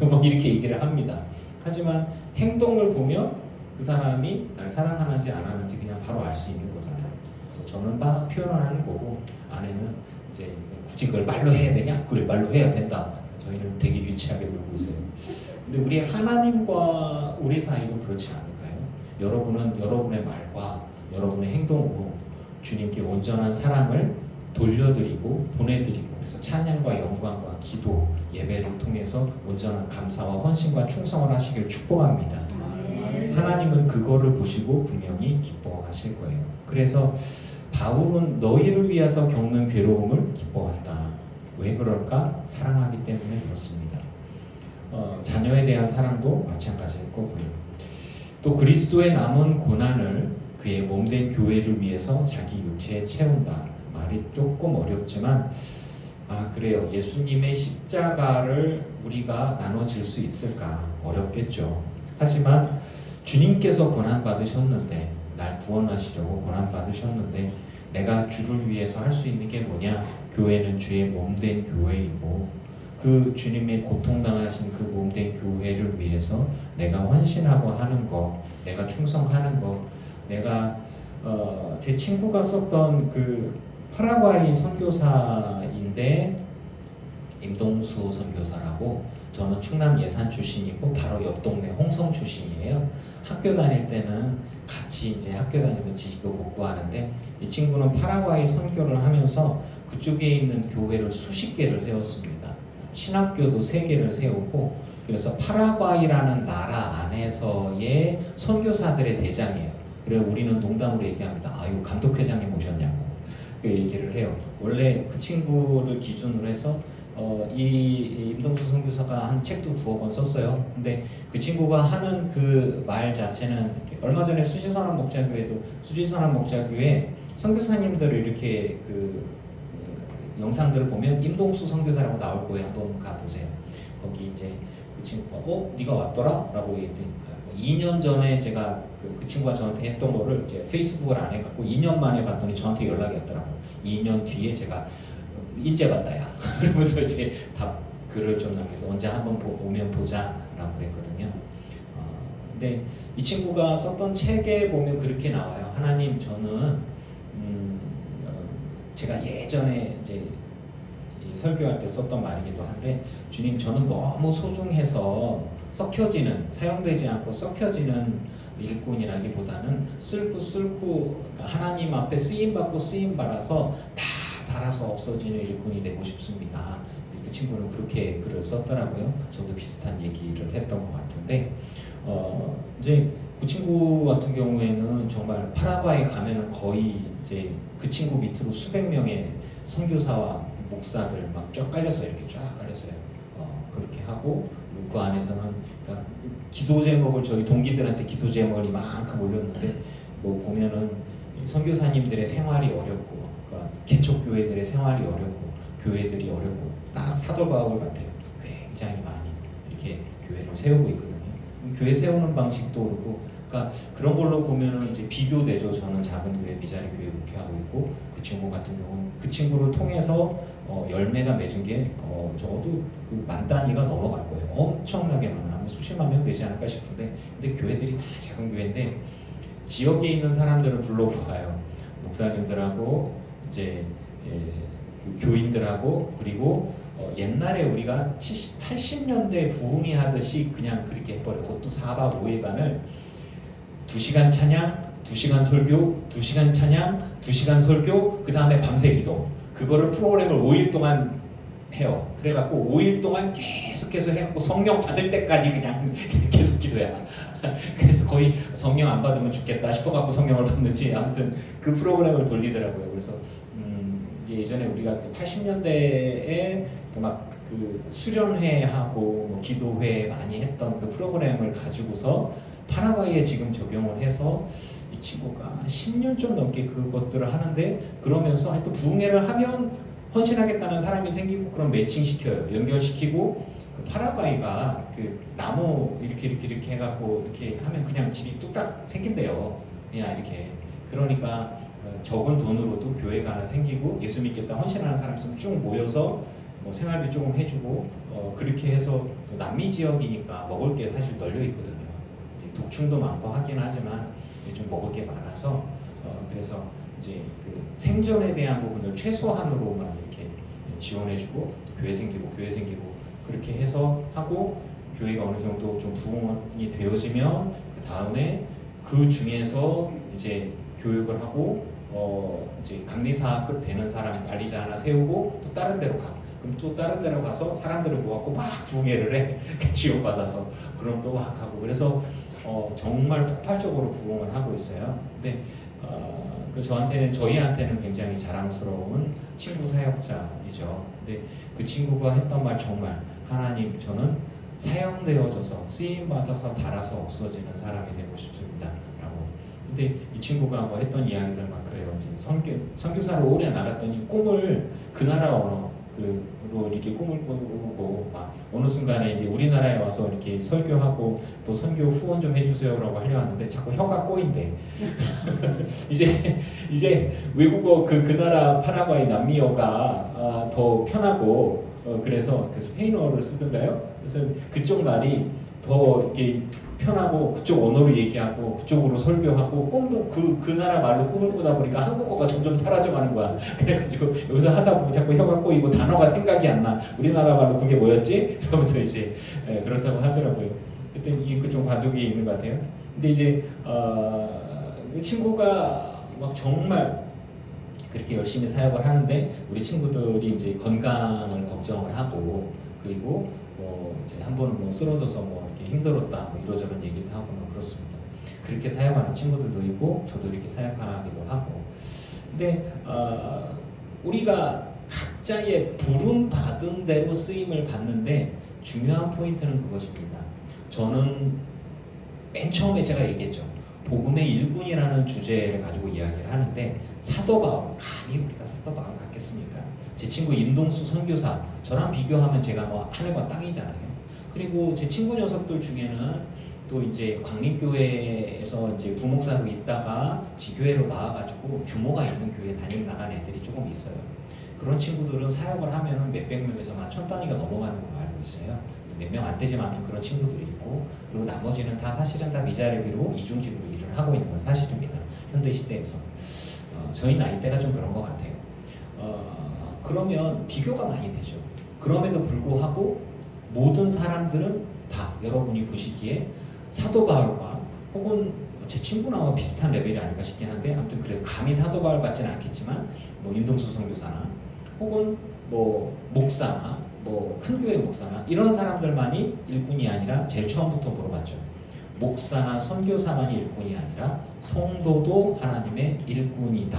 뭐 이렇게 얘기를 합니다. 하지만 행동을 보면 그 사람이 날 사랑하는지 안 하는지 그냥 바로 알 수 있는 거잖아요. 그래서 저는 막 표현을 하는 거고 아내는 이제 굳이 그걸 말로 해야 되냐? 그래, 말로 해야 된다. 저희는 되게 유치하게 놀고 있어요. 근데 우리 하나님과 우리 사이도 그렇지 않을까요? 여러분은 여러분의 말과 여러분의 행동으로 주님께 온전한 사랑을 돌려드리고 보내드리고, 그래서 찬양과 영광과 기도, 예배를 통해서 온전한 감사와 헌신과 충성을 하시길 축복합니다. 하나님은 그거를 보시고 분명히 기뻐하실 거예요. 그래서 바울은 너희를 위해서 겪는 괴로움을 기뻐한다. 왜 그럴까? 사랑하기 때문에 그렇습니다. 자녀에 대한 사랑도 마찬가지일 거고요. 또 그리스도의 남은 고난을 그의 몸된 교회를 위해서 자기 육체에 채운다. 말이 조금 어렵지만 그래요. 예수님의 십자가를 우리가 나눠질 수 있을까? 어렵겠죠. 하지만 주님께서 고난받으셨는데, 날 구원하시려고 고난받으셨는데, 내가 주를 위해서 할 수 있는 게 뭐냐? 교회는 주의 몸된 교회이고, 그 주님의 고통당하신 그 몸된 교회를 위해서 내가 헌신하고 하는 거, 내가 충성하는 거, 내가 제 친구가 썼던 그 파라과이 선교사인데, 임동수 선교사라고, 저는 충남 예산 출신이고 바로 옆 동네 홍성 출신이에요. 학교 다닐 때는 같이 이제 학교 다니고 지식도 못 구하는데, 이 친구는 파라과이 선교를 하면서 그쪽에 있는 교회를 수십 개를 세웠습니다. 신학교도 3개를 세우고, 그래서 파라과이라는 나라 안에서의 선교사들의 대장이에요. 그래서 우리는 농담으로 얘기합니다. 아유, 감독회장님 오셨냐고 그 얘기를 해요. 원래 그 친구를 기준으로 해서 이 임동수 선교사가 한 책도 2권 썼어요. 근데 그 친구가 하는 그 말 자체는, 얼마 전에 수지선한 목자교회도, 수지선한 목자교회 선교사님들을 이렇게 영상들을 보면 임동수 선교사라고 나올 거예요. 한번 가보세요. 거기 이제 그 친구가 네가 왔더라? 라고 얘기했더니 2년 전에 제가 그 친구가 저한테 했던 거를 이제 페이스북을 안 해갖고 2년 만에 봤더니 저한테 연락이 왔더라고요. 2년 뒤에 제가 인재받다야 그러면서 이제 답 글을 좀 남겨서 언제 한번 오면 보자 라고 그랬거든요. 근데 이 친구가 썼던 책에 보면 그렇게 나와요. 하나님, 저는 제가 예전에 이제 설교할 때 썼던 말이기도 한데, 주님, 저는 너무 소중해서 썩혀지는, 사용되지 않고 썩혀지는 일꾼이라기보다는 쓸고 하나님 앞에 쓰임받고 쓰임받아서 다 달아서 없어지는 일꾼이 되고 싶습니다. 그 친구는 그렇게 글을 썼더라고요. 저도 비슷한 얘기를 했던 것 같은데, 이제 그 친구 같은 경우에는 정말 파라과이 가면은 거의 이제 그 친구 밑으로 수백 명의 선교사와 목사들 막 쫙 깔렸어요. 이렇게 쫙 깔렸어요. 그렇게 하고, 그 안에서는 그러니까 기도 제목을, 저희 동기들한테 기도 제목을 이만큼 올렸는데, 뭐 보면은 선교사님들의 생활이 어렵고, 그러니까 개척교회들의 생활이 어렵고, 교회들이 어렵고, 딱 사도 바울 같아요. 굉장히 많이 이렇게 교회를 세우고 있거든요. 교회 세우는 방식도 그렇고, 그러니까 그런 걸로 보면은 이제 비교되죠. 저는 작은 교회, 미자리 교회 목회하고 있고, 그 친구 같은 경우는 그 친구를 통해서 열매가 맺은 게 적어도 그 10,000단위가 넘어갈 거예요. 엄청나게 많으면 수십만 명 되지 않을까 싶은데, 근데 교회들이 다 작은 교회인데 지역에 있는 사람들을 불러보아요. 목사님들하고 이제 그 교인들하고, 그리고 옛날에 우리가 70, 80년대 부흥이 하듯이 그냥 그렇게 해버려요. 그것도 4박 5일간을 2시간 찬양, 2시간 설교, 2시간 찬양, 2시간 설교, 그 다음에 밤새 기도. 그거를 프로그램을 5일 동안 해요. 그래갖고 5일 동안 계속해서 해갖고 성령 받을 때까지 그냥 계속 기도해요. 그래서 거의 성령 안 받으면 죽겠다 싶어갖고 성령을 받는지, 아무튼 그 프로그램을 돌리더라고요. 그래서 예전에 우리가 80년대에 그 수련회하고 뭐 기도회 많이 했던 그 프로그램을 가지고서 파라과이에 지금 적용을 해서 이 친구가 10년 좀 넘게 그것들을 하는데, 그러면서 하여튼 부흥회를 하면 헌신하겠다는 사람이 생기고, 그럼 매칭시켜요. 연결시키고, 그 파라과이가 그 나무 이렇게 해갖고 이렇게 하면 그냥 집이 뚝딱 생긴대요. 그냥 이렇게. 그러니까 적은 돈으로도 교회가 하나 생기고 예수 믿겠다 헌신하는 사람 있으면 쭉 모여서 뭐 생활비 조금 해주고 그렇게 해서 또 남미 지역이니까 먹을 게 사실 널려 있거든요. 이제 독충도 많고 하긴 하지만 좀 먹을 게 많아서 그래서 이제 그 생존에 대한 부분들 최소한으로만 이렇게 지원해주고 교회 생기고 그렇게 해서 하고 교회가 어느 정도 좀 부흥이 되어지면 그 다음에 그 중에서 이제 교육을 하고 이제 감리사급 되는 사람 관리자 하나 세우고 또 다른 데로 가. 그럼 또 다른 데로 가서 사람들을 모아갖고 막 부흥회를 해. 지원받아서 그럼 또 막 하고 그래서 정말 폭발적으로 부흥을 하고 있어요. 근데 저희한테는 굉장히 자랑스러운 친구 사역자이죠. 근데 그 친구가 했던 말 정말 하나님 저는 사용되어져서 쓰임받아서 닳아서 없어지는 사람이 되고 싶습니다 라고. 근데 이 친구가 뭐 했던 이야기들 막 그래요. 이제 선교사로 오래 나갔더니 꿈을 그 나라 언어로 이렇게 꿈을 꾸고 막 어느 순간에 이제 우리나라에 와서 이렇게 설교하고 또 선교 후원 좀 해주세요라고 하려 하는데 자꾸 혀가 꼬인대. 이제 외국어 그 나라 파라과이 남미어가 더 편하고 그래서 그 스페인어를 쓰던가요? 그래서 그쪽 말이 더 이렇게 편하고 그쪽 언어로 얘기하고 그쪽으로 설교하고 꿈도 그 나라 말로 꿈을 꾸다 보니까 한국어가 점점 사라져가는 거야. 그래가지고 여기서 하다 보면 자꾸 혀가 꼬이고 단어가 생각이 안 나. 우리나라 말로 그게 뭐였지? 이러면서 이제 그렇다고 하더라고요. 그때 이게 좀 과도기에 있는 것 같아요. 근데 이제 이 친구가 막 정말 그렇게 열심히 사역을 하는데 우리 친구들이 이제 건강을 걱정을 하고 그리고 뭐 이제 한 번은 뭐 쓰러져서 뭐 이렇게 힘들었다 뭐 이러저런 얘기도 하고 뭐 그렇습니다. 그렇게 사역하는 친구들도 있고 저도 이렇게 사역하기도 하고. 근데 우리가 각자의 부름 받은 대로 쓰임을 받는데 중요한 포인트는 그것입니다. 저는 맨 처음에 제가 얘기했죠. 복음의 일꾼이라는 주제를 가지고 이야기를 하는데 사도 바울, 감히 우리가 사도 바울 같겠습니까? 제 친구 임동수 선교사, 저랑 비교하면 제가 뭐 하늘과 땅이잖아요. 그리고 제 친구 녀석들 중에는 또 이제 광림교회에서 이제 부목사로 있다가 지교회로 나와가지고 규모가 있는 교회 나간 애들이 조금 있어요. 그런 친구들은 사역을 하면은 몇백 명에서 만 천 단위가 넘어가는 걸로 알고 있어요. 몇 명 안 되지만 아무튼 그런 친구들이 있고 그리고 나머지는 다 사실은 다 미자립으로 이중직으로 일을 하고 있는 건 사실입니다. 현대 시대에서 저희 나이대가 좀 그런 것 같아요. 그러면 비교가 많이 되죠. 그럼에도 불구하고 모든 사람들은 다 여러분이 보시기에 사도 바울과 혹은 제 친구나와 비슷한 레벨이 아닐까 싶긴 한데 아무튼 그래도 감히 사도 바울 같지는 않겠지만 뭐 임동수 선교사나 혹은 뭐 목사나 뭐 큰 교회 목사나 이런 사람들만이 일꾼이 아니라 제일 처음부터 물어봤죠. 목사나 선교사만이 일꾼이 아니라 성도도 하나님의 일꾼이다.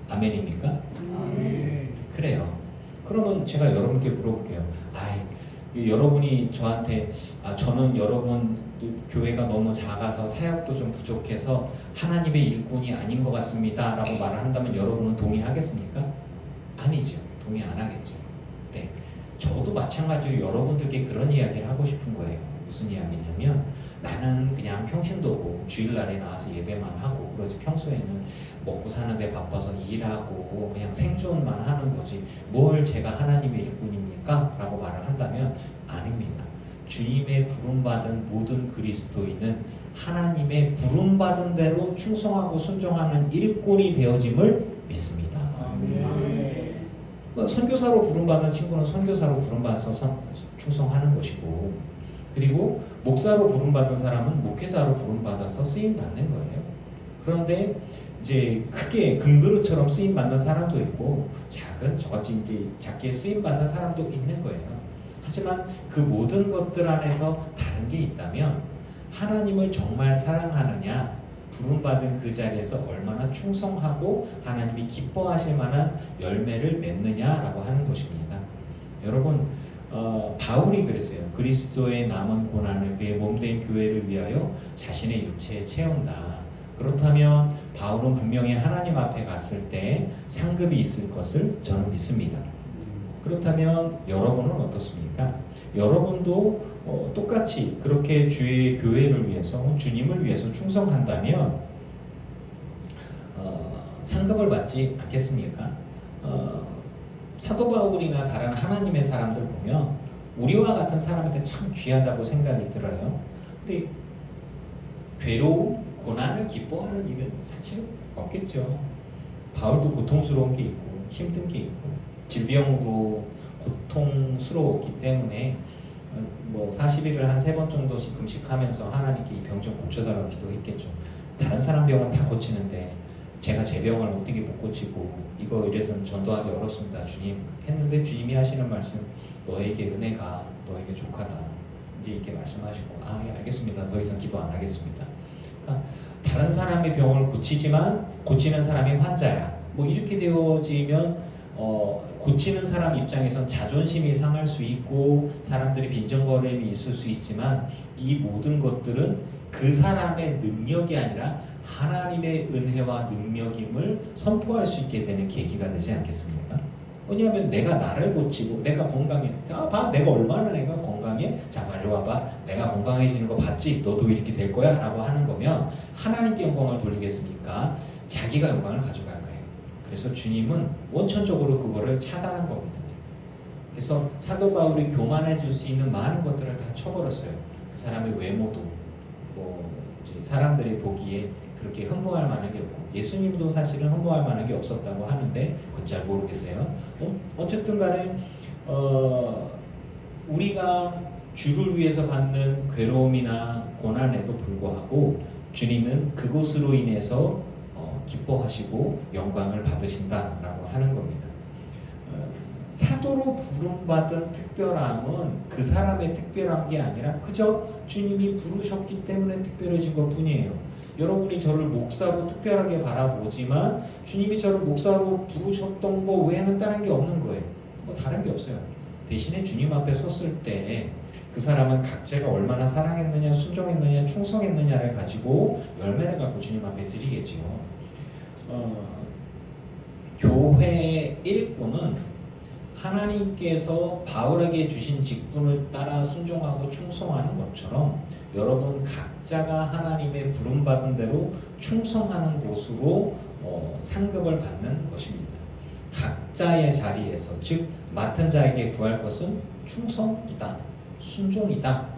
아멘입니까? 아멘. 그래요. 그러면 제가 여러분께 물어볼게요. 여러분이 저한테 저는 여러분 교회가 너무 작아서 사역도 좀 부족해서 하나님의 일꾼이 아닌 것 같습니다 라고 말을 한다면 여러분은 동의하겠습니까? 아니죠. 동의 안 하겠죠. 네. 저도 마찬가지로 여러분들께 그런 이야기를 하고 싶은 거예요. 무슨 이야기냐면 나는 그냥 평신도고 주일날에 나와서 예배만 하고 그러지 평소에는 먹고 사는데 바빠서 일하고 그냥 생존만 하는 거지 뭘 제가 하나님의 일꾼입니까? 라고 말을 한다면 아닙니다. 주님의 부름받은 모든 그리스도인은 하나님의 부름받은 대로 충성하고 순종하는 일꾼이 되어짐을 믿습니다. 아멘. 선교사로 부름받은 친구는 선교사로 부름받아서 충성하는 것이고 그리고 목사로 부름받은 사람은 목회자로 부름받아서 쓰임받는 거예요. 그런데 이제 크게 금그릇처럼 쓰임받는 사람도 있고 저같이 이제 작게 쓰임받는 사람도 있는 거예요. 하지만 그 모든 것들 안에서 다른 게 있다면 하나님을 정말 사랑하느냐 부름받은 그 자리에서 얼마나 충성하고 하나님이 기뻐하실 만한 열매를 맺느냐라고 하는 것입니다. 여러분 바울이 그랬어요. 그리스도의 남은 고난을 그의 몸된 교회를 위하여 자신의 육체에 채운다. 그렇다면 바울은 분명히 하나님 앞에 갔을 때 상급이 있을 것을 저는 믿습니다. 그렇다면 여러분은 어떻습니까? 여러분도 똑같이 그렇게 주의 교회를 위해서 주님을 위해서 충성한다면 상급을 받지 않겠습니까? 사도 바울이나 다른 하나님의 사람들 보면 우리와 같은 사람한테 참 귀하다고 생각이 들어요. 근데 괴로움, 고난을 기뻐하는 일은 사실 없겠죠. 바울도 고통스러운 게 있고 힘든 게 있고 질병으로 고통스러웠기 때문에 뭐 40일을 한 3번 정도씩 금식하면서 하나님께 이 병 좀 고쳐달라고 기도했겠죠. 다른 사람 병은 다 고치는데 제가 제 병을 어떻게 못 고치고 이거 이래서는 전도하기 어렵습니다 주님 했는데 주님이 하시는 말씀, 너에게 은혜가 너에게 족하다 이제 이렇게 말씀하시고, 예 알겠습니다, 더 이상 기도 안 하겠습니다. 그러니까 다른 사람의 병을 고치지만 고치는 사람이 환자야, 뭐 이렇게 되어지면 고치는 사람 입장에선 자존심이 상할 수 있고 사람들이 빈정거림이 있을 수 있지만 이 모든 것들은 그 사람의 능력이 아니라 하나님의 은혜와 능력임을 선포할 수 있게 되는 계기가 되지 않겠습니까? 왜냐하면 내가 나를 고치고 내가 건강해, 봐 내가 얼마나 내가 건강해, 자 빨리 와봐, 내가 건강해지는 거 봤지, 너도 이렇게 될 거야 라고 하는 거면 하나님께 영광을 돌리겠습니까? 자기가 영광을 가져갈 거예요. 그래서 주님은 원천적으로 그거를 차단한 겁니다. 그래서 사도 바울이 교만해질 수 있는 많은 것들을 다 쳐버렸어요. 그 사람의 외모도 뭐 사람들이 보기에 그렇게 흠모할 만한 게 없고, 예수님도 사실은 흠모할 만한 게 없었다고 하는데 그건 잘 모르겠어요. 어쨌든 간에 우리가 주를 위해서 받는 괴로움이나 고난에도 불구하고 주님은 그것으로 인해서 기뻐하시고 영광을 받으신다라고 하는 겁니다. 사도로 부름받은 특별함은 그 사람의 특별한 게 아니라 그저 주님이 부르셨기 때문에 특별해진 것 뿐이에요. 여러분이 저를 목사로 특별하게 바라보지만 주님이 저를 목사로 부르셨던 거 외에는 다른 게 없는 거예요. 뭐 다른 게 없어요. 대신에 주님 앞에 섰을 때 그 사람은 각자가 얼마나 사랑했느냐, 순종했느냐, 충성했느냐를 가지고 열매를 갖고 주님 앞에 드리겠지요. 교회 일꾼은 하나님께서 바울에게 주신 직분을 따라 순종하고 충성하는 것처럼 여러분 각자가 하나님의 부름받은 대로 충성하는 곳으로 상급을 받는 것입니다. 각자의 자리에서, 즉 맡은 자에게 구할 것은 충성이다, 순종이다.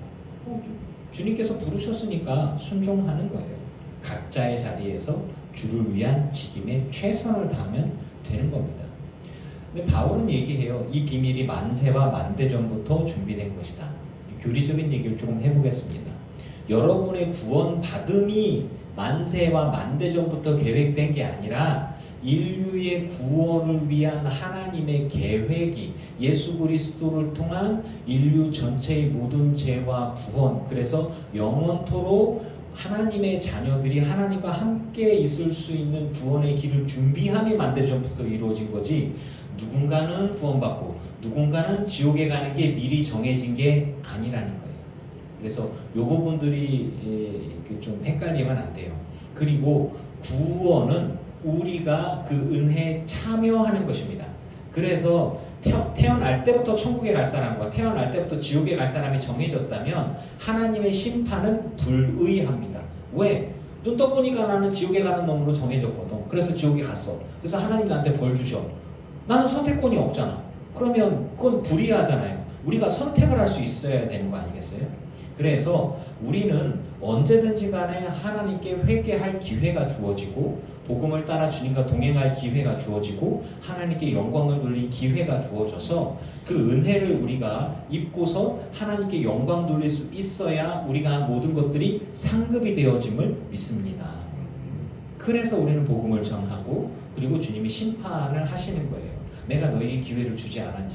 주님께서 부르셨으니까 순종하는 거예요. 각자의 자리에서 주를 위한 직임에 최선을 다하면 되는 겁니다. 근데 바울은 얘기해요. 이 비밀이 만세와 만대전부터 준비된 것이다. 교리적인 얘기를 조금 해보겠습니다. 여러분의 구원 받음이 만세와 만대전부터 계획된 게 아니라 인류의 구원을 위한 하나님의 계획이 예수 그리스도를 통한 인류 전체의 모든 죄와 구원, 그래서 영원토록 하나님의 자녀들이 하나님과 함께 있을 수 있는 구원의 길을 준비함이 만대전부터 이루어진 거지, 누군가는 구원받고 누군가는 지옥에 가는 게 미리 정해진 게 아니라는 거예요. 그래서 이 부분들이 좀 헷갈리면 안 돼요. 그리고 구원은 우리가 그 은혜에 참여하는 것입니다. 그래서 태어날 때부터 천국에 갈 사람과 태어날 때부터 지옥에 갈 사람이 정해졌다면 하나님의 심판은 불의합니다. 왜? 눈 떠보니까 나는 지옥에 가는 놈으로 정해졌거든. 그래서 지옥에 갔어. 그래서 하나님 나한테 벌 주셔. 나는 선택권이 없잖아. 그러면 그건 불의하잖아요. 우리가 선택을 할 수 있어야 되는 거 아니겠어요? 그래서 우리는 언제든지 간에 하나님께 회개할 기회가 주어지고 복음을 따라 주님과 동행할 기회가 주어지고 하나님께 영광을 돌릴 기회가 주어져서 그 은혜를 우리가 입고서 하나님께 영광 돌릴 수 있어야 우리가 한 모든 것들이 상급이 되어짐을 믿습니다. 그래서 우리는 복음을 전하고 그리고 주님이 심판을 하시는 거예요. 내가 너에게 기회를 주지 않았냐.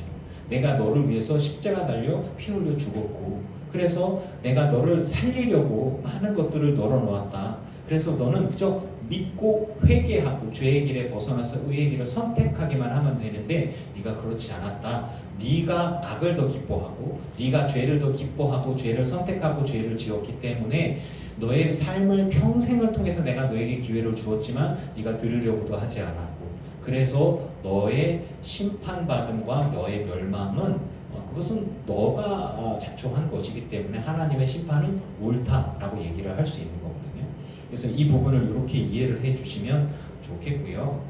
내가 너를 위해서 십자가 달려 피 흘려 죽었고 그래서 내가 너를 살리려고 많은 것들을 널어놓았다. 그래서 너는 그저 믿고 회개하고 죄의 길에 벗어나서 의의 길을 선택하기만 하면 되는데 네가 그렇지 않았다. 네가 악을 더 기뻐하고 네가 죄를 더 기뻐하고 죄를 선택하고 죄를 지었기 때문에 너의 삶을 평생을 통해서 내가 너에게 기회를 주었지만 네가 들으려고도 하지 않았고 그래서 너의 심판받음과 너의 멸망은 그것은 너가 자초한 것이기 때문에 하나님의 심판은 옳다라고 얘기를 할 수 있는 거거든요. 그래서 이 부분을 이렇게 이해를 해주시면 좋겠고요.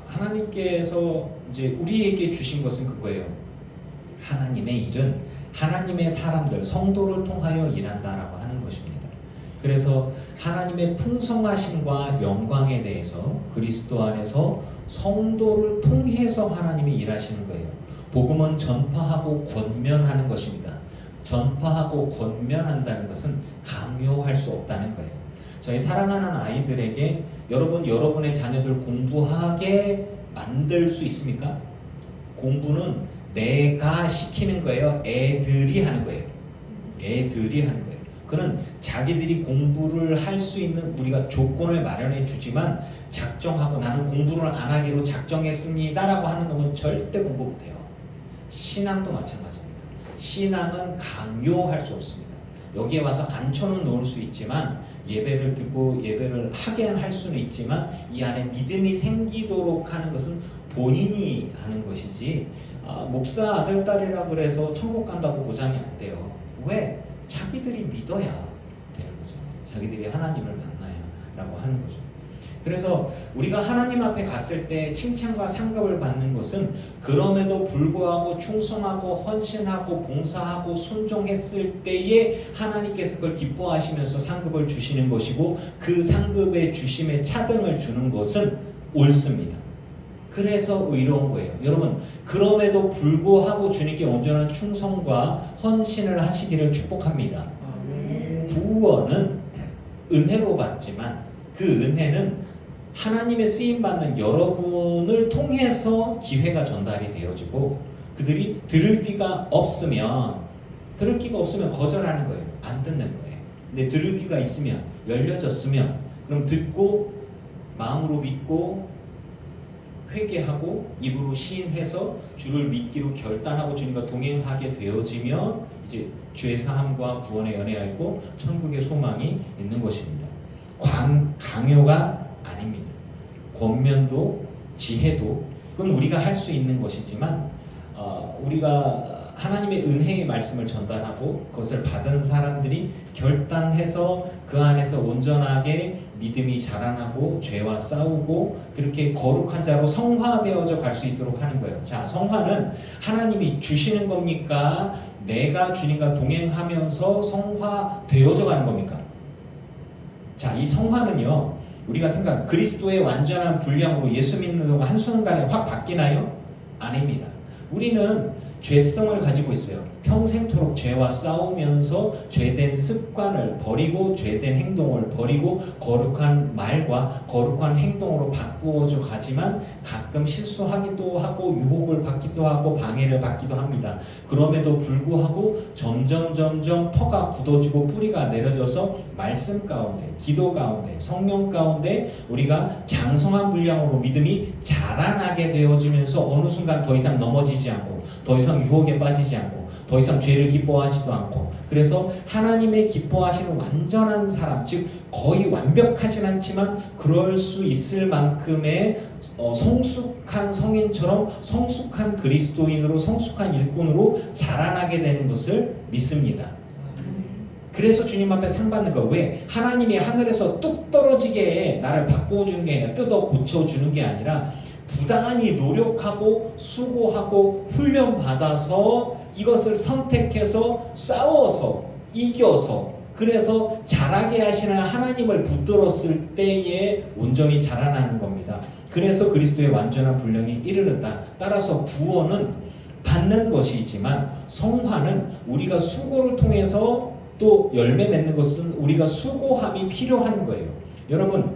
하나님께서 이제 우리에게 주신 것은 그거예요. 하나님의 일은 하나님의 사람들, 성도를 통하여 일한다라고 하는 것입니다. 그래서 하나님의 풍성하심과 영광에 대해서 그리스도 안에서 성도를 통해서 하나님이 일하시는 거예요. 복음은 전파하고 권면하는 것입니다. 전파하고 권면한다는 것은 강요할 수 없다는 거예요. 저희 사랑하는 아이들에게 여러분의 자녀들 공부하게 만들 수 있습니까? 공부는 내가 시키는 거예요. 애들이 하는 거예요. 애들이 하는 거예요. 그는 자기들이 공부를 할 수 있는 우리가 조건을 마련해 주지만 작정하고 나는 공부를 안 하기로 작정했습니다 라고 하는 놈은 절대 공부 못해요. 신앙도 마찬가지입니다. 신앙은 강요할 수 없습니다. 여기에 와서 앉혀는 놓을 수 있지만 예배를 듣고 예배를 하게 할 수는 있지만 이 안에 믿음이 생기도록 하는 것은 본인이 하는 것이지 목사 아들 딸이라고 그래서 천국 간다고 보장이 안 돼요. 왜? 자기들이 믿어야 되는 거죠. 자기들이 하나님을 만나야 라고 하는 거죠. 그래서 우리가 하나님 앞에 갔을 때 칭찬과 상급을 받는 것은 그럼에도 불구하고 충성하고 헌신하고 봉사하고 순종했을 때에 하나님께서 그걸 기뻐하시면서 상급을 주시는 것이고 그 상급의 주심에 차등을 주는 것은 옳습니다. 그래서 의로운 거예요. 여러분, 그럼에도 불구하고 주님께 온전한 충성과 헌신을 하시기를 축복합니다. 구원은 은혜로 받지만 그 은혜는 하나님의 쓰임받는 여러분을 통해서 기회가 전달이 되어지고 그들이 들을 귀가 없으면 거절하는 거예요. 안 듣는 거예요. 근데 들을 귀가 있으면 열려졌으면 그럼 듣고 마음으로 믿고 회개하고 입으로 시인해서 주를 믿기로 결단하고 주님과 동행하게 되어지면 이제 죄사함과 구원의 연애가 있고 천국의 소망이 있는 것입니다. 강요가 아닙니다. 권면도 지혜도 그건 우리가 할 수 있는 것이지만 우리가 하나님의 은혜의 말씀을 전달하고 그것을 받은 사람들이 결단해서 그 안에서 온전하게 믿음이 자라나고 죄와 싸우고 그렇게 거룩한 자로 성화되어져 갈 수 있도록 하는 거예요. 자, 성화는 하나님이 주시는 겁니까? 내가 주님과 동행하면서 성화되어져 가는 겁니까? 자, 이 성화는요, 우리가 생각 그리스도의 완전한 분량으로 예수 믿는 동안 한순간에 확 바뀌나요? 아닙니다. 우리는 죄성을 가지고 있어요. 평생토록 죄와 싸우면서 죄된 습관을 버리고 죄된 행동을 버리고 거룩한 말과 거룩한 행동으로 바꾸어져 가지만 가끔 실수하기도 하고 유혹을 받기도 하고 방해를 받기도 합니다. 그럼에도 불구하고 점점 터가 굳어지고 뿌리가 내려져서 말씀 가운데, 기도 가운데, 성령 가운데 우리가 장성한 분량으로 믿음이 자라나게 되어지면서 어느 순간 더 이상 넘어지지 않고 더 이상 유혹에 빠지지 않고 더 이상 죄를 기뻐하지도 않고 그래서 하나님의 기뻐하시는 완전한 사람, 즉 거의 완벽하진 않지만 그럴 수 있을 만큼의 성숙한 성인처럼 성숙한 그리스도인으로 성숙한 일꾼으로 자라나게 되는 것을 믿습니다. 그래서 주님 앞에 상 받는 거. 왜? 하나님이 하늘에서 뚝 떨어지게 나를 바꾸어주는 게 아니라 뜯어 고쳐주는 게 아니라 부단히 노력하고 수고하고 훈련받아서 이것을 선택해서 싸워서 이겨서 그래서 자라게 하시는 하나님을 붙들었을 때에 온전히 자라나는 겁니다. 그래서 그리스도의 완전한 분량에 이르렀다. 따라서 구원은 받는 것이지만 성화는 우리가 수고를 통해서 또 열매 맺는 것은 우리가 수고함이 필요한 거예요. 여러분,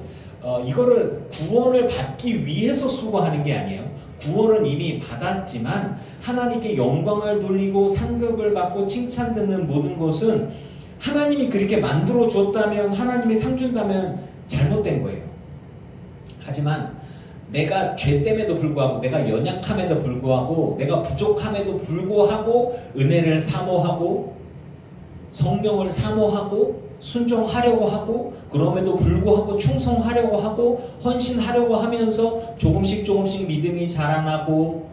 이거를 구원을 받기 위해서 수고하는 게 아니에요. 구원은 이미 받았지만 하나님께 영광을 돌리고 상급을 받고 칭찬 듣는 모든 것은 하나님이 그렇게 만들어 줬다면 하나님이 상 준다면 잘못된 거예요. 하지만 내가 죄 땜에도 불구하고 내가 연약함에도 불구하고 내가 부족함에도 불구하고 은혜를 사모하고 성령을 사모하고 순종하려고 하고 그럼에도 불구하고 충성하려고 하고 헌신하려고 하면서 조금씩 믿음이 자라나고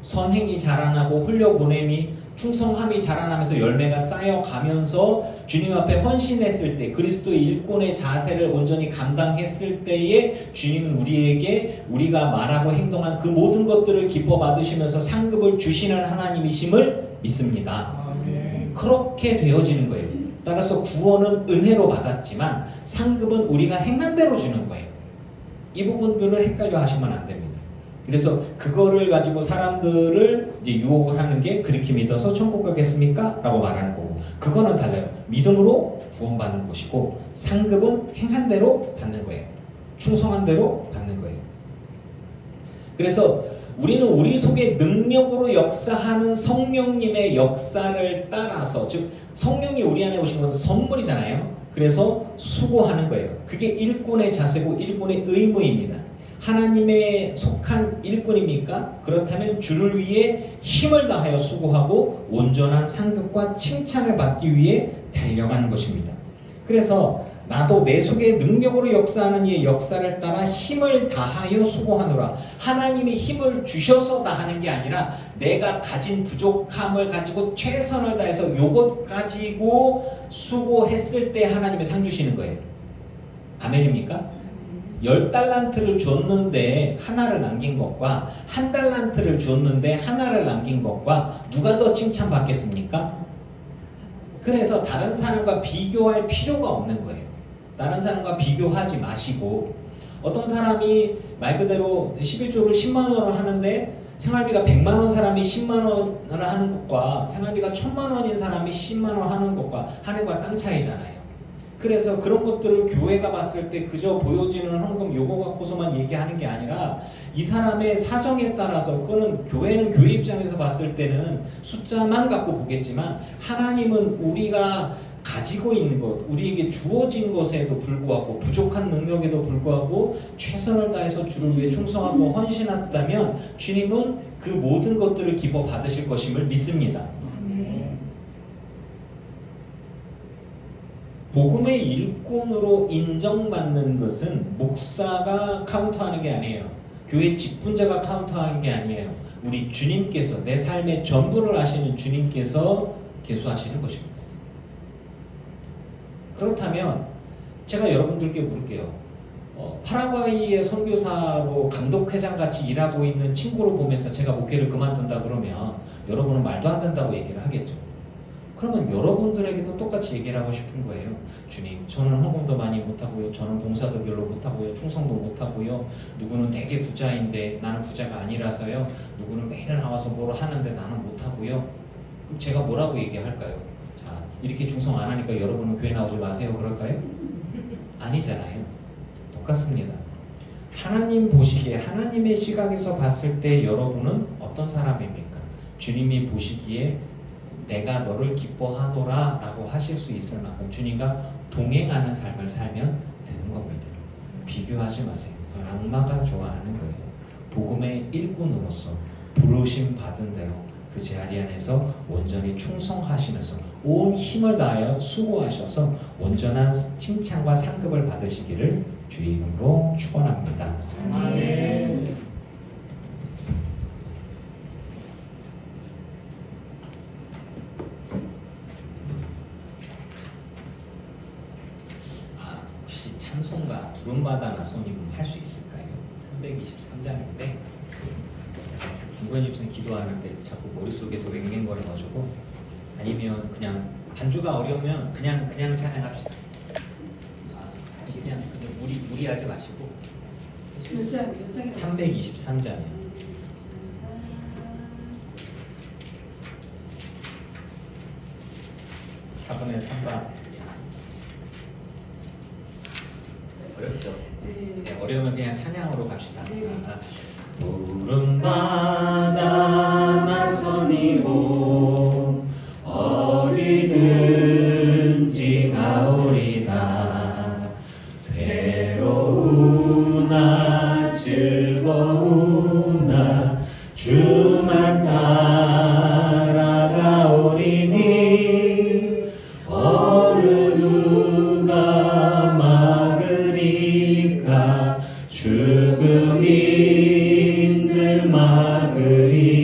선행이 자라나고 흘려보냄이 충성함이 자라나면서 열매가 쌓여가면서 주님 앞에 헌신했을 때 그리스도의 일꾼의 자세를 온전히 감당했을 때에 주님은 우리에게 우리가 말하고 행동한 그 모든 것들을 기뻐 받으시면서 상급을 주시는 하나님이심을 믿습니다. 아멘. 그렇게 되어지는 거예요. 따라서 구원은 은혜로 받았지만 상급은 우리가 행한 대로 주는 거예요. 이 부분들을 헷갈려 하시면 안 됩니다. 그래서 그거를 가지고 사람들을 이제 유혹을 하는 게 그렇게 믿어서 천국 가겠습니까? 라고 말하는 거고, 그거는 달라요. 믿음으로 구원받는 것이고 상급은 행한 대로 받는 거예요. 충성한 대로 받는 거예요. 그래서 우리는 우리 속에 능력으로 역사하는 성령님의 역사를 따라서, 즉 성령이 우리 안에 오신 건 선물이잖아요. 그래서 수고하는 거예요. 그게 일꾼의 자세고 일꾼의 의무입니다. 하나님의 속한 일꾼입니까? 그렇다면 주를 위해 힘을 다하여 수고하고 온전한 상급과 칭찬을 받기 위해 달려가는 것입니다. 그래서 나도 내 속에 능력으로 역사하는 이의 역사를 따라 힘을 다하여 수고하노라. 하나님이 힘을 주셔서 다하는 게 아니라 내가 가진 부족함을 가지고 최선을 다해서 요것 가지고 수고했을 때 하나님의 상 주시는 거예요. 아멘입니까? 10달란트를 줬는데 하나를 남긴 것과 1달란트를 줬는데 하나를 남긴 것과 누가 더 칭찬받겠습니까? 그래서 다른 사람과 비교할 필요가 없는 거예요. 다른 사람과 비교하지 마시고, 어떤 사람이 말 그대로 11조를 10만 원을 하는데 생활비가 100만 원 사람이 10만 원을 하는 것과 생활비가 1000만 원인 사람이 10만 원 하는 것과 하늘과 땅 차이잖아요. 그래서 그런 것들을 교회가 봤을 때 그저 보여지는 헌금 요거 갖고서만 얘기하는 게 아니라 이 사람의 사정에 따라서, 그거는 교회는 교회 입장에서 봤을 때는 숫자만 갖고 보겠지만 하나님은 우리가 가지고 있는 것, 우리에게 주어진 것에도 불구하고 부족한 능력에도 불구하고 최선을 다해서 주를 위해 충성하고 헌신했다면 주님은 그 모든 것들을 기뻐 받으실 것임을 믿습니다. 복음의 일꾼으로 인정받는 것은 목사가 카운터하는 게 아니에요. 교회 직분자가 카운터하는 게 아니에요. 우리 주님께서, 내 삶의 전부를 아시는 주님께서 계수하시는 것입니다. 그렇다면 제가 여러분들께 물을게요. 파라과이의 선교사로 감독회장 같이 일하고 있는 친구를 보면서 제가 목회를 그만둔다 그러면 여러분은 말도 안 된다고 얘기를 하겠죠. 그러면 여러분들에게도 똑같이 얘기를 하고 싶은 거예요. 주님, 저는 헌금도 많이 못하고요. 저는 봉사도 별로 못하고요. 충성도 못하고요. 누구는 되게 부자인데 나는 부자가 아니라서요. 누구는 매일 나와서 뭘 하는데 나는 못하고요. 그럼 제가 뭐라고 얘기할까요? 자, 이렇게 충성 안 하니까 여러분은 교회 나오지 마세요. 그럴까요? 아니잖아요. 똑같습니다. 하나님 보시기에, 하나님의 시각에서 봤을 때 여러분은 어떤 사람입니까? 주님이 보시기에 내가 너를 기뻐하노라 라고 하실 수 있을 만큼 주님과 동행하는 삶을 살면 되는 겁니다. 비교하지 마세요. 악마가 좋아하는 거예요. 복음의 일꾼으로서 부르심 받은 대로 그 자리 안에서 온전히 충성하시면서 온 힘을 다하여 수고하셔서 온전한 칭찬과 상급을 받으시기를 주의 이름으로 축원합니다. 아멘. 혹시 찬송가 부름받아 나소님 할 수 있을까요? 323장인데 김건희 집사님 기도하는 때 자꾸 머릿속에서 웽웽거려가지고, 아니면 그냥 반주가 어려우면 그냥 찬양합시다. 그냥 무리하지 마시고. 몇 장이요? 323장이요. 4분의 3반. 어렵죠? 네, 어려우면 그냥 찬양으로 갑시다. 부름받아 나서니고 어디든지 가오리다. 괴로우나 즐거우나 주만 따라가오리니 어느 누가 막으리까. 죽음인들 막으리까.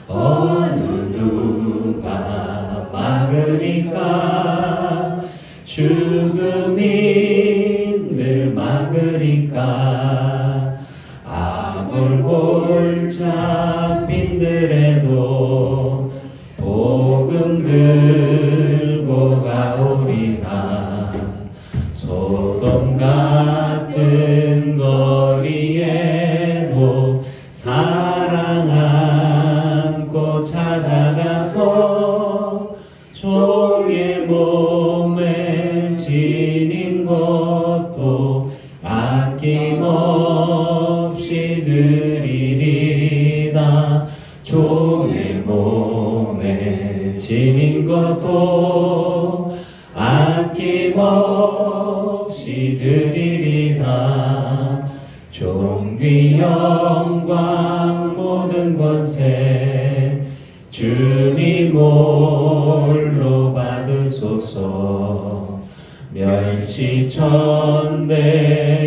어느 골짝 빈들에도 복음 들고 가오리라. 소돔 같은 거리에도 사랑 안고 찾아가서 종의 몸에 지닌 것도 아낌없이 드리리다. 종의 몸에 지닌 것도 아낌없이 드리리다. 존귀 영광 모든 권세 주님 홀로 받으소서. 멸시천대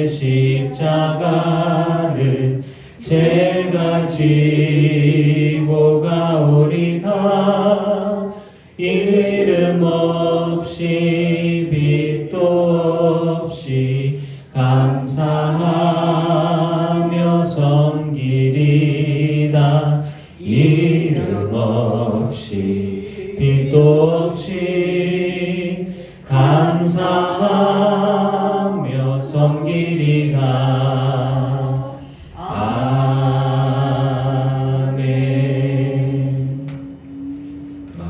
십자가를 제가 지고 가오리다. 이름 없이 빛도 없이 감사하며 섬기리다. 이름 없이 빛도 없이 감사하며 섬기리다. 아멘.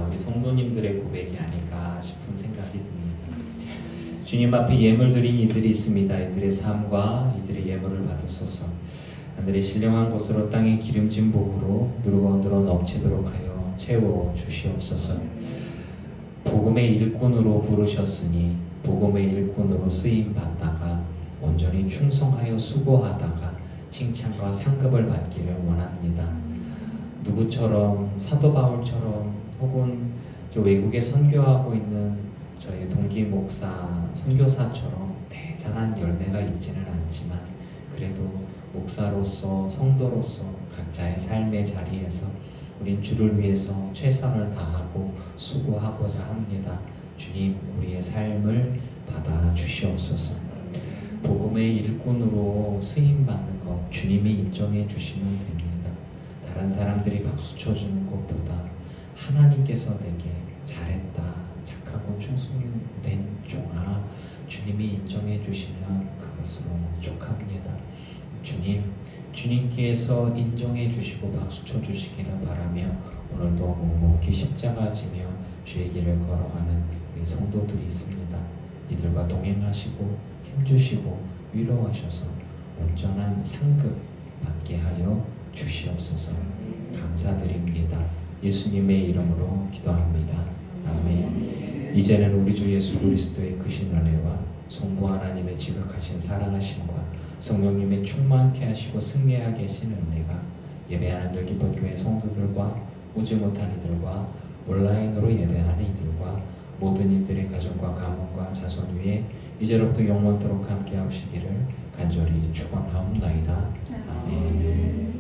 우리 성도님들의 고백이 아닐까 싶은 생각이 듭니다. 주님 앞에 예물 드린 이들이 있습니다. 이들의 삶과 이들의 예물을 받으소서. 하늘의 신령한 곳으로 땅의 기름진 복으로 누르고 늘어 넘치도록 하여 채워 주시옵소서. 복음의 일꾼으로 부르셨으니 복음의 일꾼으로 쓰임 받다가 온전히 충성하여 수고하다가 칭찬과 상급을 받기를 원합니다. 누구처럼 사도 바울처럼 혹은 저 외국에 선교하고 있는 저희 동기 목사 선교사처럼 대단한 열매가 있지는 않지만 그래도 목사로서 성도로서 각자의 삶의 자리에서 우린 주를 위해서 최선을 다하고 수고하고자 합니다. 주님, 우리의 삶을 받아 주시옵소서. 복음의 일꾼으로 쓰임 받는 것 주님이 인정해 주시면 됩니다. 다른 사람들이 박수 쳐주는 것보다 하나님께서 내게 잘했다, 착하고 충성된 종아, 주님이 인정해 주시면 그것으로 족합니다. 주님, 주님께서 인정해 주시고 박수 쳐 주시기를 바라며 오늘도 묵묵히 십자가 지며 주의 길을 걸어가는 우리 성도들이 있습니다. 이들과 동행하시고 힘주시고 위로하셔서 온전한 상급 받게 하여 주시옵소서. 감사드립니다. 예수님의 이름으로 기도합니다. 아멘. 이제는 우리 주 예수 그리스도의 크신 은혜와 성부 하나님의 지극하신 사랑하심과 성령님의 충만케 하시고 승리하게 하시는 은혜가 예배하는 늘기쁨교회 성도들과 오지 못한 이들과 온라인으로 예배하는 이들과 모든 이들의 가정과 가문과 자손 위에 이제로부터 영원토록 함께 하시기를 간절히 축원하옵나이다. 아멘.